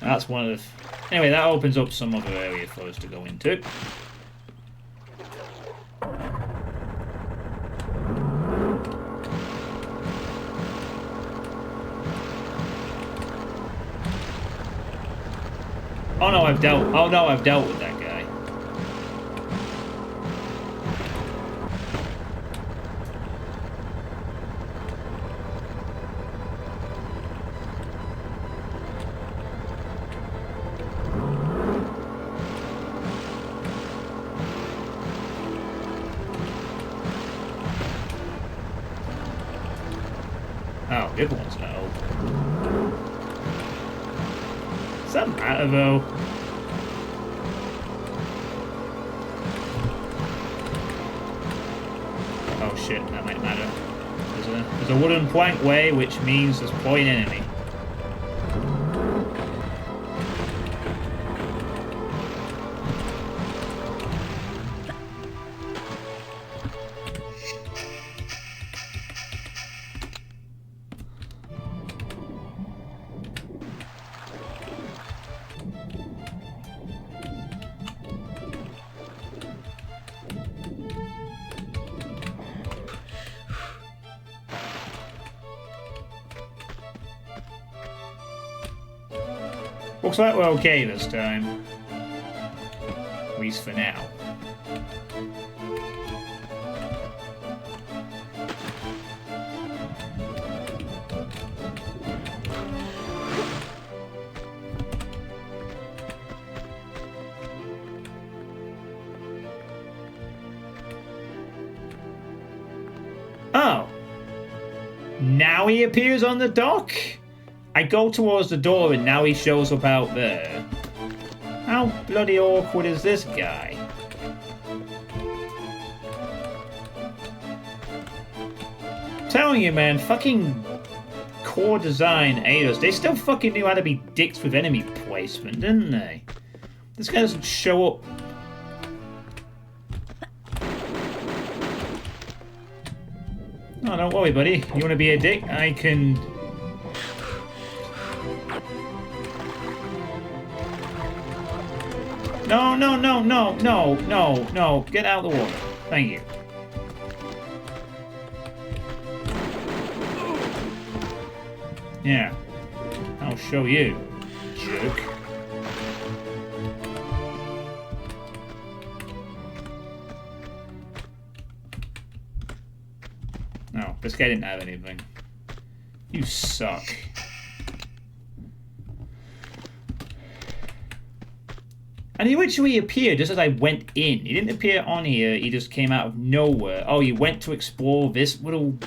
That's one of the... Anyway, that opens up some other area for us to go into. Oh no, I've dealt with that guy. Oh, the other one's not open. Does that matter though? Oh shit, that might matter. There's a wooden plank way, which means there's probably an enemy. Looks like we're okay this time. At least for now. Oh. Now he appears on the dock? I go towards the door and now he shows up out there. How bloody awkward is this guy? I'm telling you, man, fucking core design Eidos, they still fucking knew how to be dicks with enemy placement, didn't they? This guy doesn't show up. Oh, don't worry, buddy. You want to be a dick? I can... No, no, no, no, no, no, no. Get out of the water. Thank you. Yeah. I'll show you, jerk. No, this guy didn't have anything. You suck. And he literally appeared just as I went in. He didn't appear on here, he just came out of nowhere. Oh, he went to explore this little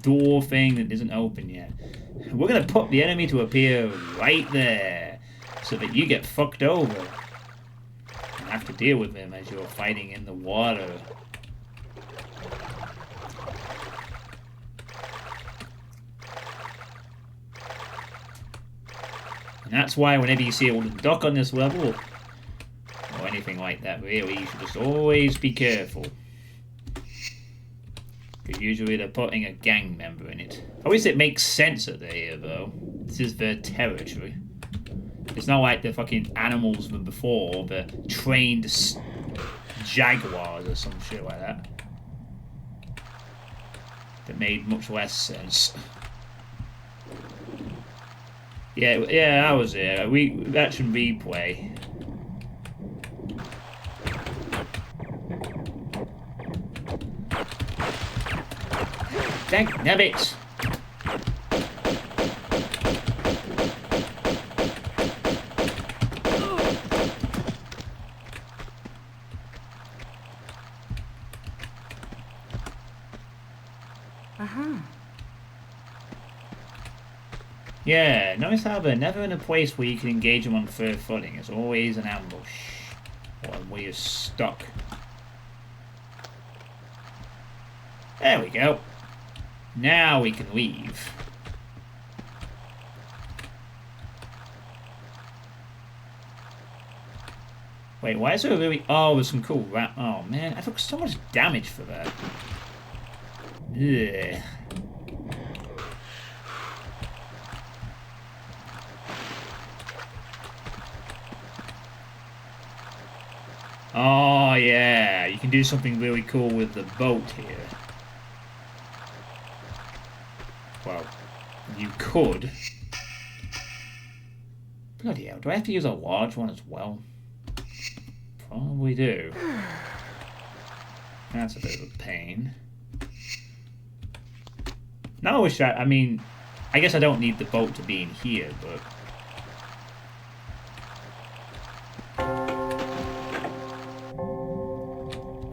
door thing that isn't open yet. We're gonna put the enemy to appear right there, so that you get fucked over. And have to deal with him as you're fighting in the water. And that's why whenever you see a wooden duck on this level, or anything like that, really, you should just always be careful. Because usually they're putting a gang member in it. At least it makes sense that they're here, though. This is their territory. It's not like the fucking animals from before, the trained jaguars or some shit like that. That made much less sense. Yeah, I was there. Action replay. Thank nabbit. Yeah, notice how they're never in a place where you can engage them on fair footing. It's always an ambush. Or where you're stuck. There we go. Now we can leave. Wait, why is there really... Oh, there's some cool Oh, man, I took so much damage for that. Ugh. Oh, yeah. You can do something really cool with the boat here. Well, you could. Bloody hell, do I have to use a large one as well? Probably do. That's a bit of a pain. Now I wish I mean, I guess I don't need the boat to be in here, but...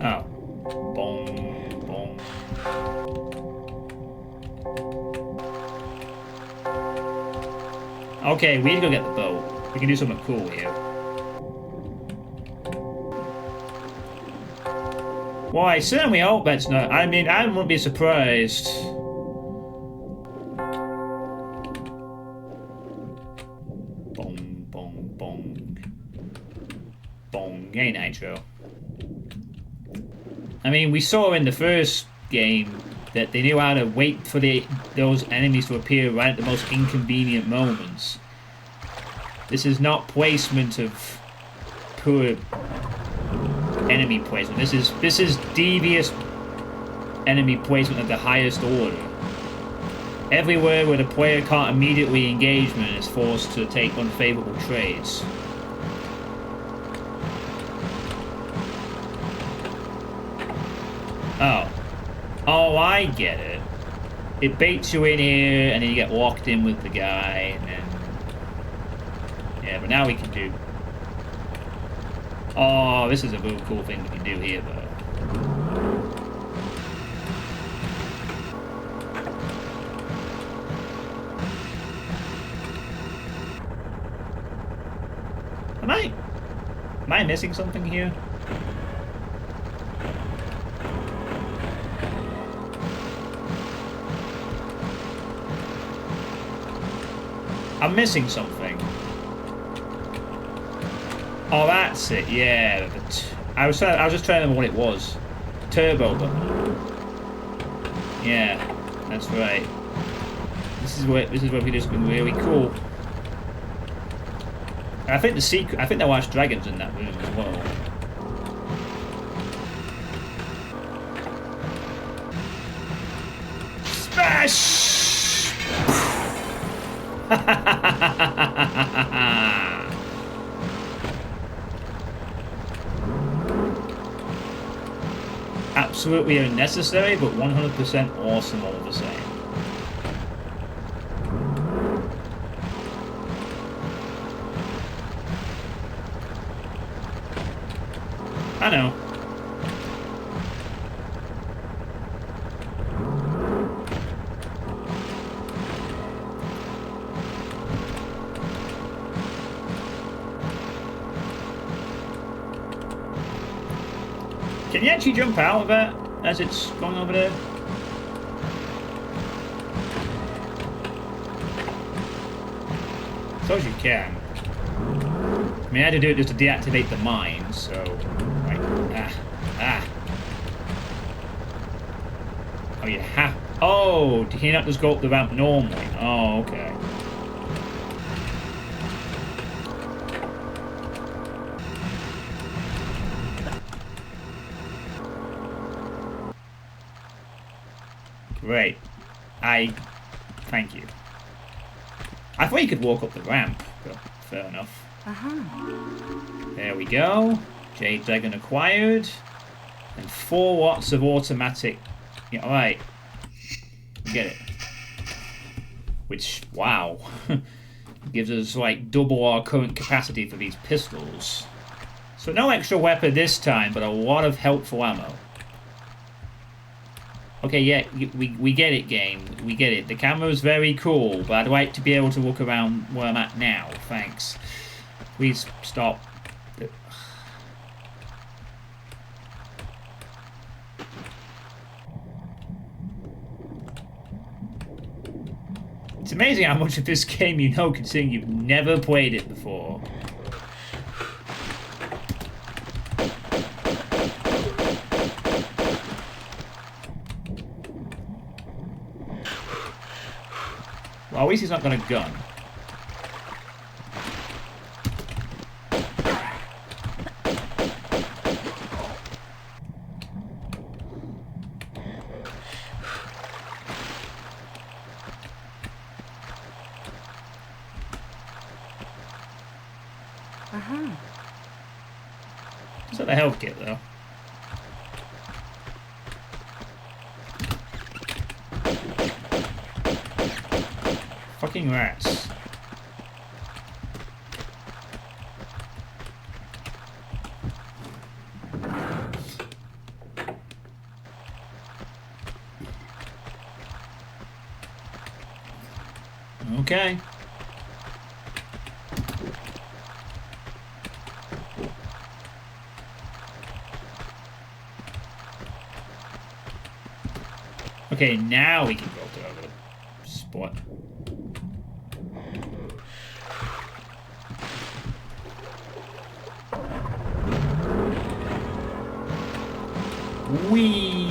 Oh. Boom, boom. Okay, we need to go get the boat. We can do something cool here. Well, I certainly hope that's not... I mean, I wouldn't be surprised. Bong, bong, bong. Bong. Hey, Nitro. I mean, we saw in the first game that they knew how to wait for those enemies to appear right at the most inconvenient moments. This is not placement of poor enemy placement. This is devious enemy placement of the highest order. Everywhere where the player can't immediately engage and is forced to take unfavorable trades. Oh. Oh, I get it. It baits you in here, and then you get locked in with the guy, and then... Yeah, but now we can do... Oh, this is a real cool thing we can do here, though. Am I missing something here? I'm missing something. Oh, that's it. Yeah, I was just trying to remember what it was. Turbo button. Yeah, that's right. This is where we do something really cool. I think there were dragons in that room as well. Smash! Absolutely unnecessary, but 100% awesome all the same. I know. Can you actually jump out of it as it's going over there? I suppose you can. I mean, I had to do it just to deactivate the mine, so... Right. Oh, you have... Oh, did he not just go up the ramp normally? Oh, okay. Great. Thank you. I thought you could walk up the ramp, but fair enough. There we go. Jade Dragon acquired. And 4 watts of automatic... Yeah, alright. Get it. Which, wow. Gives us, like, double our current capacity for these pistols. So no extra weapon this time, but a lot of helpful ammo. Okay, yeah, we get it, game. We get it. The camera's very cool, but I'd like to be able to look around where I'm at now. Thanks. Please stop. It's amazing how much of this game you know, considering you've never played it before. Well, at least he's not got a gun. Is that the health kit, though? Fucking rats. Okay. Okay, now we can go to the other spot. Whee!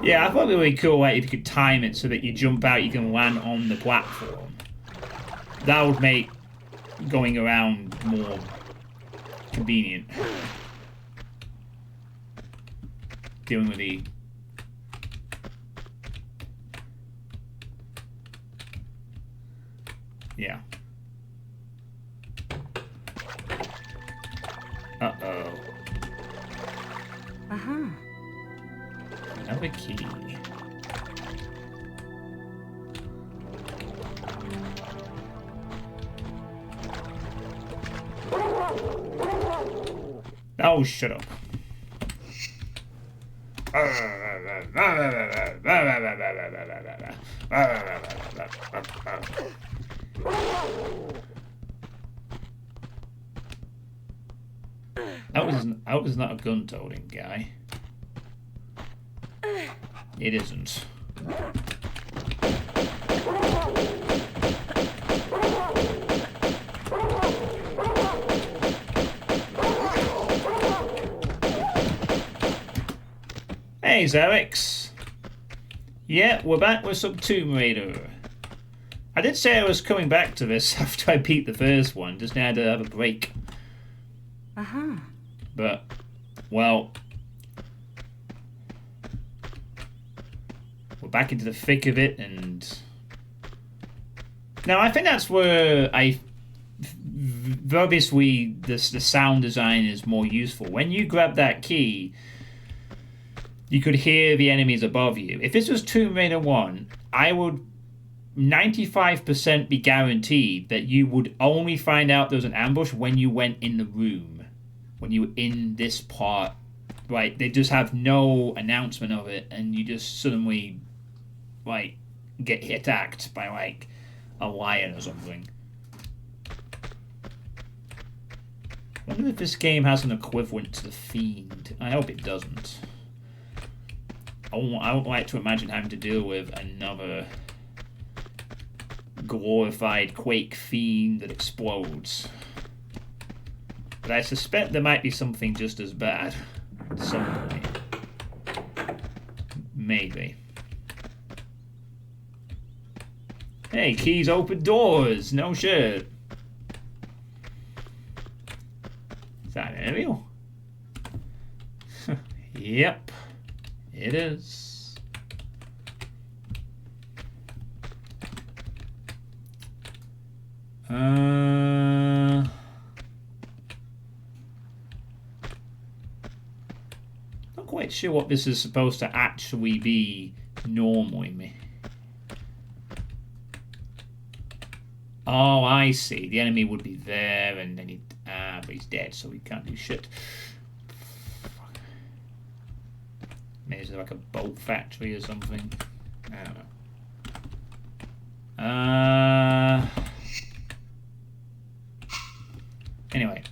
Yeah, I thought it would be really cool, like, if you could time it so that you jump out, you can land on the platform. That would make going around more convenient. Dealing with the... Yeah. Uh-oh. Another key. Oh, shut up. That was not a gun-toting guy. It isn't. Hey, Xerix. Yeah, we're back with some Tomb Raider. I did say I was coming back to this after I beat the first one, just had to have a break. Uh-huh. But, well, we're back into the thick of it, and now I think that's where obviously the sound design is more useful. When you grab that key, you could hear the enemies above you. If this was Tomb Raider 1, I would 95% be guaranteed that you would only find out there was an ambush when you went in the room. When you were in this part. Right, they just have no announcement of it, and you just suddenly, like, get attacked by, like, a lion or something. I wonder if this game has an equivalent to The Fiend. I hope it doesn't. I would like to imagine having to deal with another glorified Quake Fiend that explodes. But I suspect there might be something just as bad at some point. Maybe. Hey, keys open doors! No shit. Is that an aerial? Yep. It is. Not quite sure what this is supposed to actually be normally. Oh, I see. The enemy would be there, and then but he's dead, so he can't do shit. Maybe it's like a bolt factory or something. I don't know. Anyway.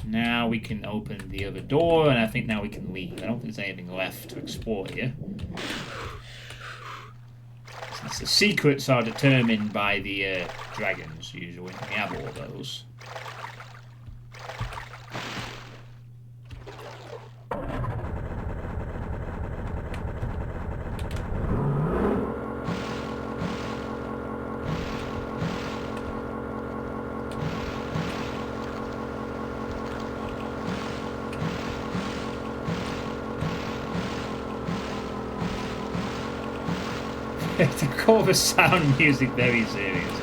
Now we can open the other door, and I think now we can leave. I don't think there's anything left to explore here. Since the secrets are determined by the dragons, usually. We have all those. To call the sound music very serious.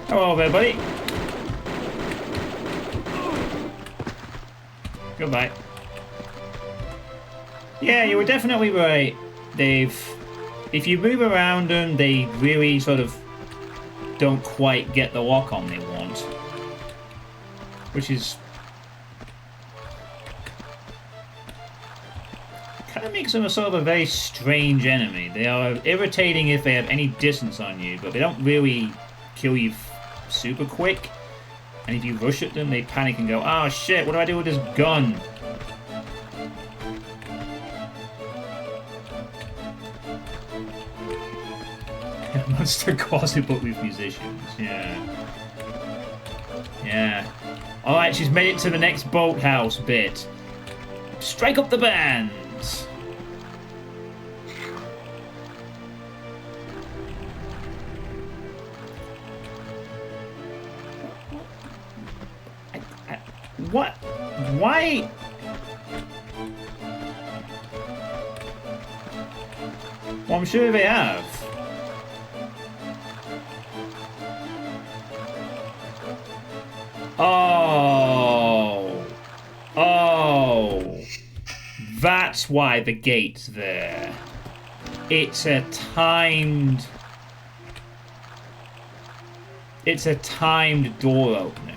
Hello there, buddy. Goodbye. Yeah, you were definitely right. If you move around them, they really sort of don't quite get the lock on they want. Which is kind of makes them a sort of a very strange enemy. They are irritating if they have any distance on you, but they don't really kill you super quick. And if you rush at them, they panic and go, "Oh shit, what do I do with this gun?" Monster closet book with musicians, yeah. Yeah. Alright, she's made it to the next boathouse bit. Strike up the bands! What? Why? Well, I'm sure they have. Oh. Oh. That's why the gate's there. It's a timed... it's a timed door opening.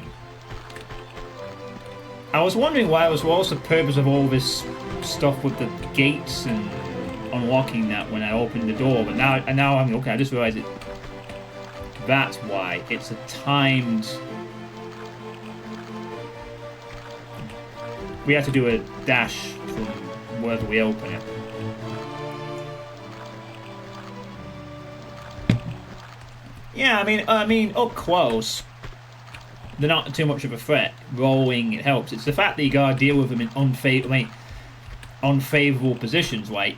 I was wondering what's the purpose of all this stuff with the gates and unlocking that when I opened the door, but now I'm okay. I just realized it. That's why it's a timed. We have to do a dash from wherever we open it. Yeah, I mean, up close, they're not too much of a threat. Rolling, it helps. It's the fact that you gotta deal with them in unfavorable positions. Like,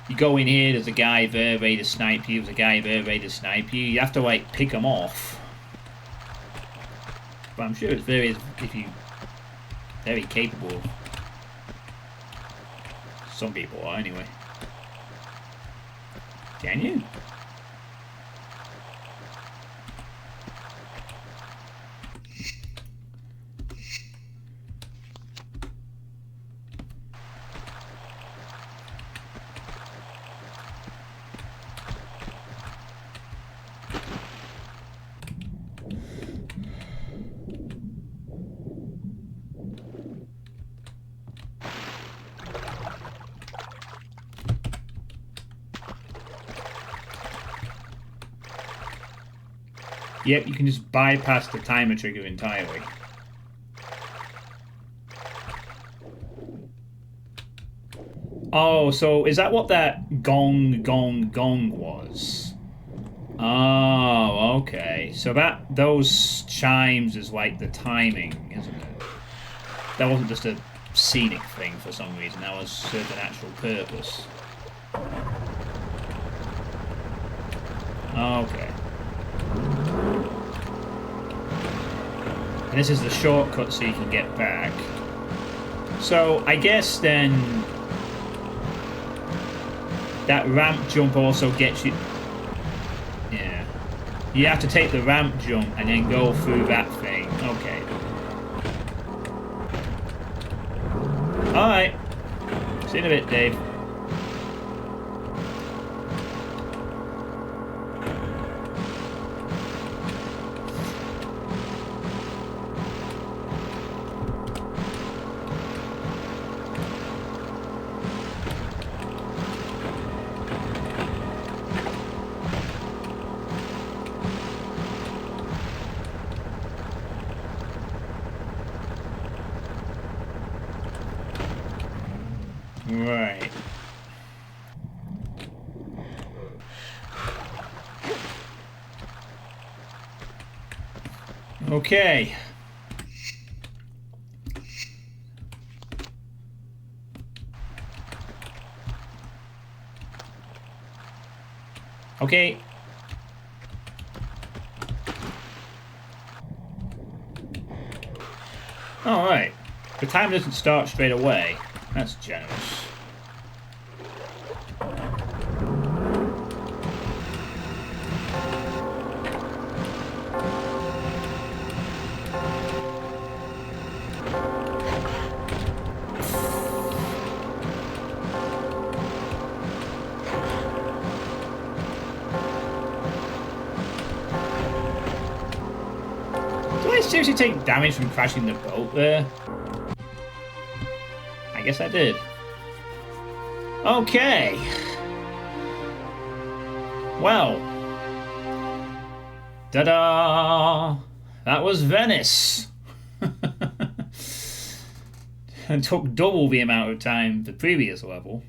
you go in here, there's a guy there ready to snipe you, there's a guy there ready to snipe you. You have to, like, pick them off. But I'm sure it's very capable. Some people are, anyway. Can you? Yep, you can just bypass the timer trigger entirely. Oh, so is that what that gong was? Oh, okay. So those chimes is like the timing, isn't it? That wasn't just a scenic thing for some reason. That was served an actual purpose. Okay. And this is the shortcut so you can get back. So I guess then that ramp jump also gets you. Yeah. You have to take the ramp jump and then go through that thing. Okay. Alright. See you in a bit, Dave. Right. Okay. Okay. Alright. The time doesn't start straight away. That's generous. Do I seriously take damage from crashing the boat there? I guess I did. Okay. Well. Ta-da! That was Venice. And took double the amount of time the previous level.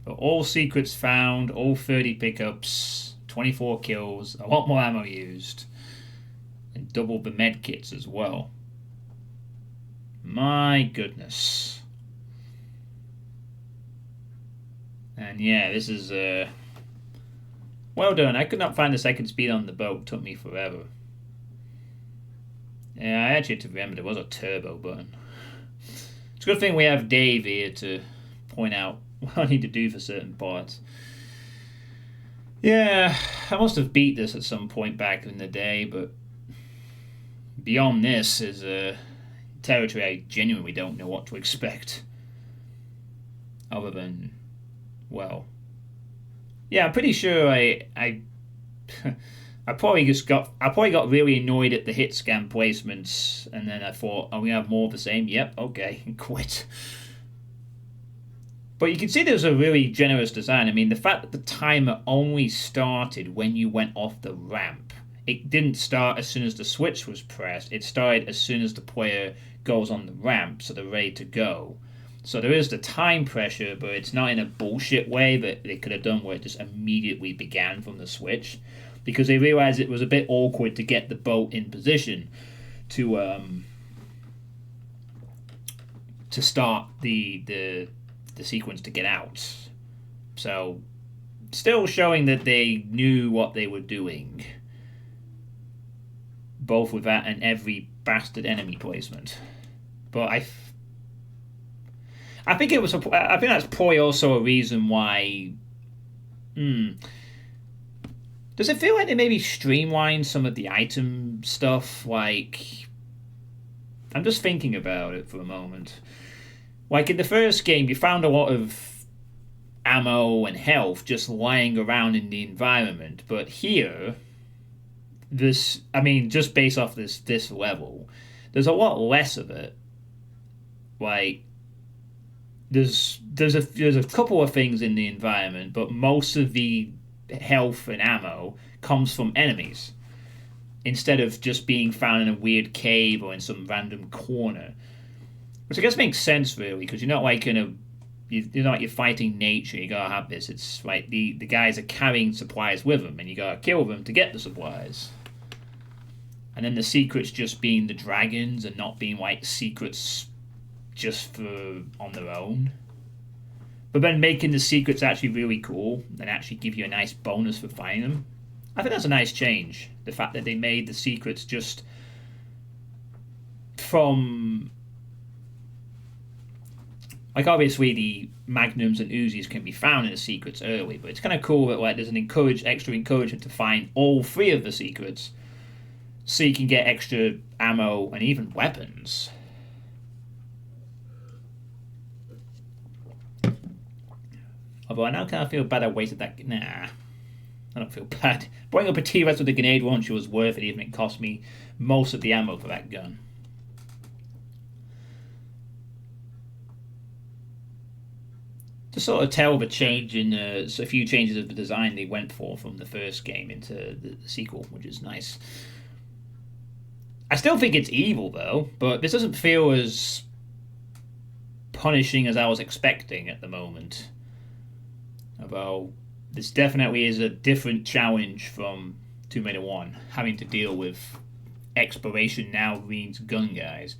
But all secrets found, all 30 pickups, 24 kills, a lot more ammo used. And double the med kits as well. My goodness. And yeah, this is well done. I could not find the second speed on the boat. It took me forever. Yeah, I actually had to remember there was a turbo button. It's a good thing we have Dave here to point out what I need to do for certain parts. Yeah, I must have beat this at some point back in the day, but beyond this is a territory I genuinely don't know what to expect. Other than, well, yeah, I'm pretty sure I I probably got really annoyed at the hit scan placements, and then I thought, "Are we gonna have more of the same?" Yep, okay, and quit. But you can see there's a really generous design. I mean, the fact that the timer only started when you went off the ramp. It didn't start as soon as the switch was pressed. It started as soon as the player goes on the ramp, so they're ready to go. So there is the time pressure, but it's not in a bullshit way that they could have done where it just immediately began from the switch. Because they realized it was a bit awkward to get the boat in position to start the sequence to get out. So still showing that they knew what they were doing, both with that and every bastard enemy placement. But I think it was. I think that's probably also a reason why. Does it feel like they maybe streamlined some of the item stuff? Like, I'm just thinking about it for a moment. Like in the first game, you found a lot of ammo and health just lying around in the environment, but here, just based off this level, there's a lot less of it. Like, there's a couple of things in the environment, but most of the health and ammo comes from enemies instead of just being found in a weird cave or in some random corner, which I guess makes sense really, because you're not like you're fighting nature. You gotta have this. It's like the guys are carrying supplies with them, and you gotta kill them to get the supplies. And then the secrets just being the dragons and not being like secrets just for on their own. But then making the secrets actually really cool and actually give you a nice bonus for finding them. I think that's a nice change. The fact that they made the secrets just from... Like, obviously, the magnums and Uzis can be found in the secrets early, but it's kind of cool that like there's an extra encouragement to find all three of the secrets so you can get extra ammo and even weapons. Although I now kind of feel bad I wasted that... Nah, I don't feel bad. Blowing up a T-Rex with a grenade launcher was worth it, even if it cost me most of the ammo for that gun. To sort of tell the change in... a few changes of the design they went for from the first game into the sequel, which is nice. I still think it's evil, though, but this doesn't feel as punishing as I was expecting at the moment. Although this definitely is a different challenge from Tomb Raider 1, having to deal with exploration now means gun guys.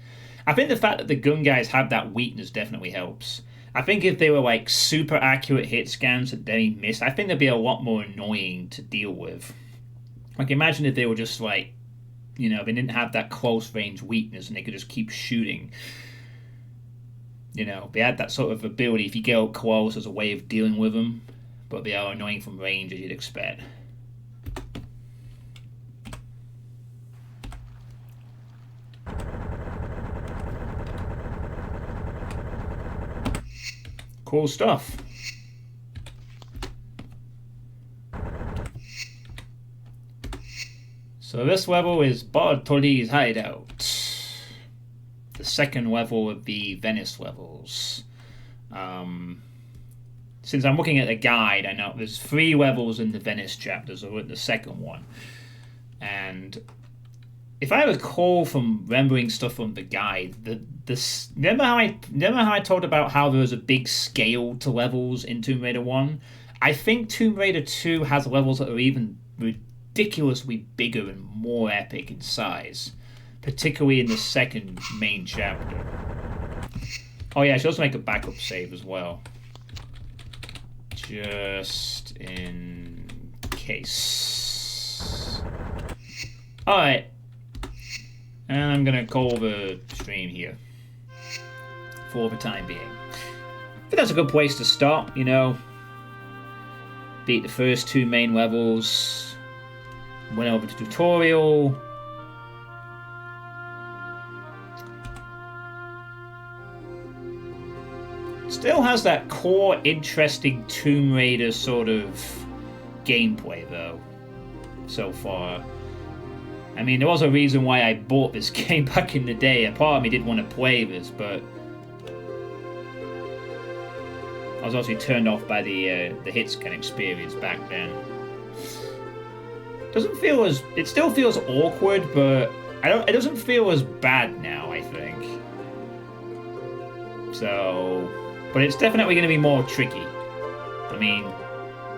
I think the fact that the gun guys have that weakness definitely helps. I think if they were like super accurate hit scans that they missed, I think they'd be a lot more annoying to deal with. Like, imagine if they were just like, they didn't have that close range weakness and they could just keep shooting. They had that sort of ability if you get up close as a way of dealing with them, but they are annoying from range as you'd expect. Cool stuff. So this level is Bartoli's hideout. The second level of the Venice levels. Since I'm looking at the guide, I know there's 3 levels in the Venice chapters, or the second one. And if I recall from remembering stuff from the guide, remember how I talked about how there was a big scale to levels in Tomb Raider 1? I think Tomb Raider 2 has levels that are even ridiculously bigger and more epic in size, particularly in the second main chapter. Oh yeah, I should also make a backup save as well, just in case. Alright, and I'm gonna call the stream here for the time being. I think that's a good place to start, beat the first 2 main levels, went over the tutorial. Still has that core interesting Tomb Raider sort of gameplay though. so far. I mean, there was a reason why I bought this game back in the day. A part of me did want to play this, but I was also turned off by the hitscan experience back then. Doesn't feel as... It still feels awkward, but it doesn't feel as bad now, I think. So... But it's definitely going to be more tricky. I mean,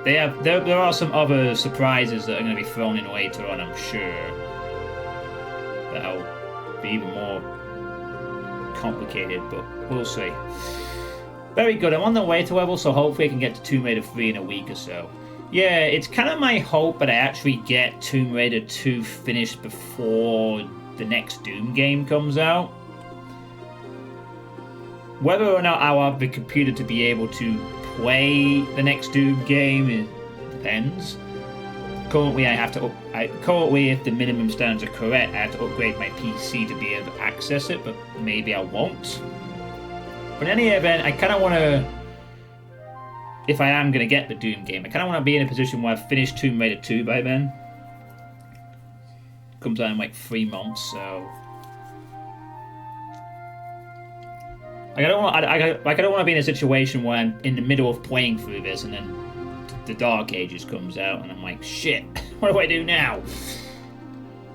there are some other surprises that are going to be thrown in later on, I'm sure. That'll be even more complicated, but we'll see. Very good. I'm on the way to level, so hopefully I can get to Tomb Raider 3 in a week or so. Yeah, it's kind of my hope that I actually get Tomb Raider 2 finished before the next Doom game comes out. Whether or not I'll have the computer to be able to play the next Doom game, it depends. Currently, currently, if the minimum standards are correct, I have to upgrade my PC to be able to access it, but maybe I won't. But in any event, I kind of want to, if I am going to get the Doom game, I kind of want to be in a position where I've finished Tomb Raider 2 by then. Comes out in like 3 months, so... I don't want to be in a situation where I'm in the middle of playing through this and then the Dark Ages comes out and I'm like, shit, what do I do now?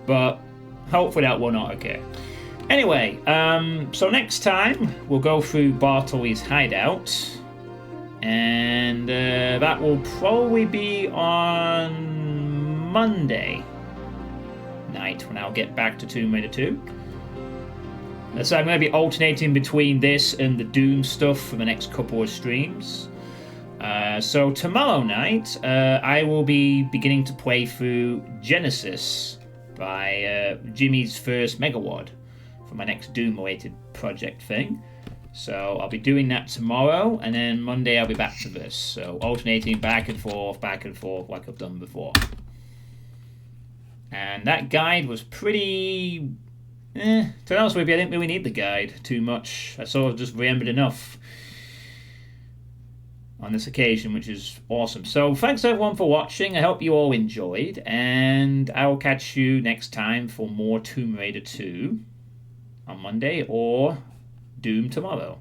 But hopefully that will not occur. Anyway, so next time we'll go through Bartley's hideout, and that will probably be on Monday night when I'll get back to Tomb Raider 2. So I'm going to be alternating between this and the Doom stuff for the next couple of streams. So tomorrow night, I will be beginning to play through Genesis by Jimmy's First Megawad for my next Doom-related project thing. So I'll be doing that tomorrow, and then Monday I'll be back to this. So alternating back and forth like I've done before. And that guide was pretty... to be honest with you, I didn't really need the guide too much. I sort of just remembered enough on this occasion, which is awesome. So thanks everyone for watching. I hope you all enjoyed, and I will catch you next time for more Tomb Raider 2 on Monday or Doom tomorrow.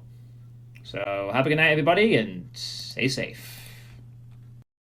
So have a good night, everybody, and stay safe.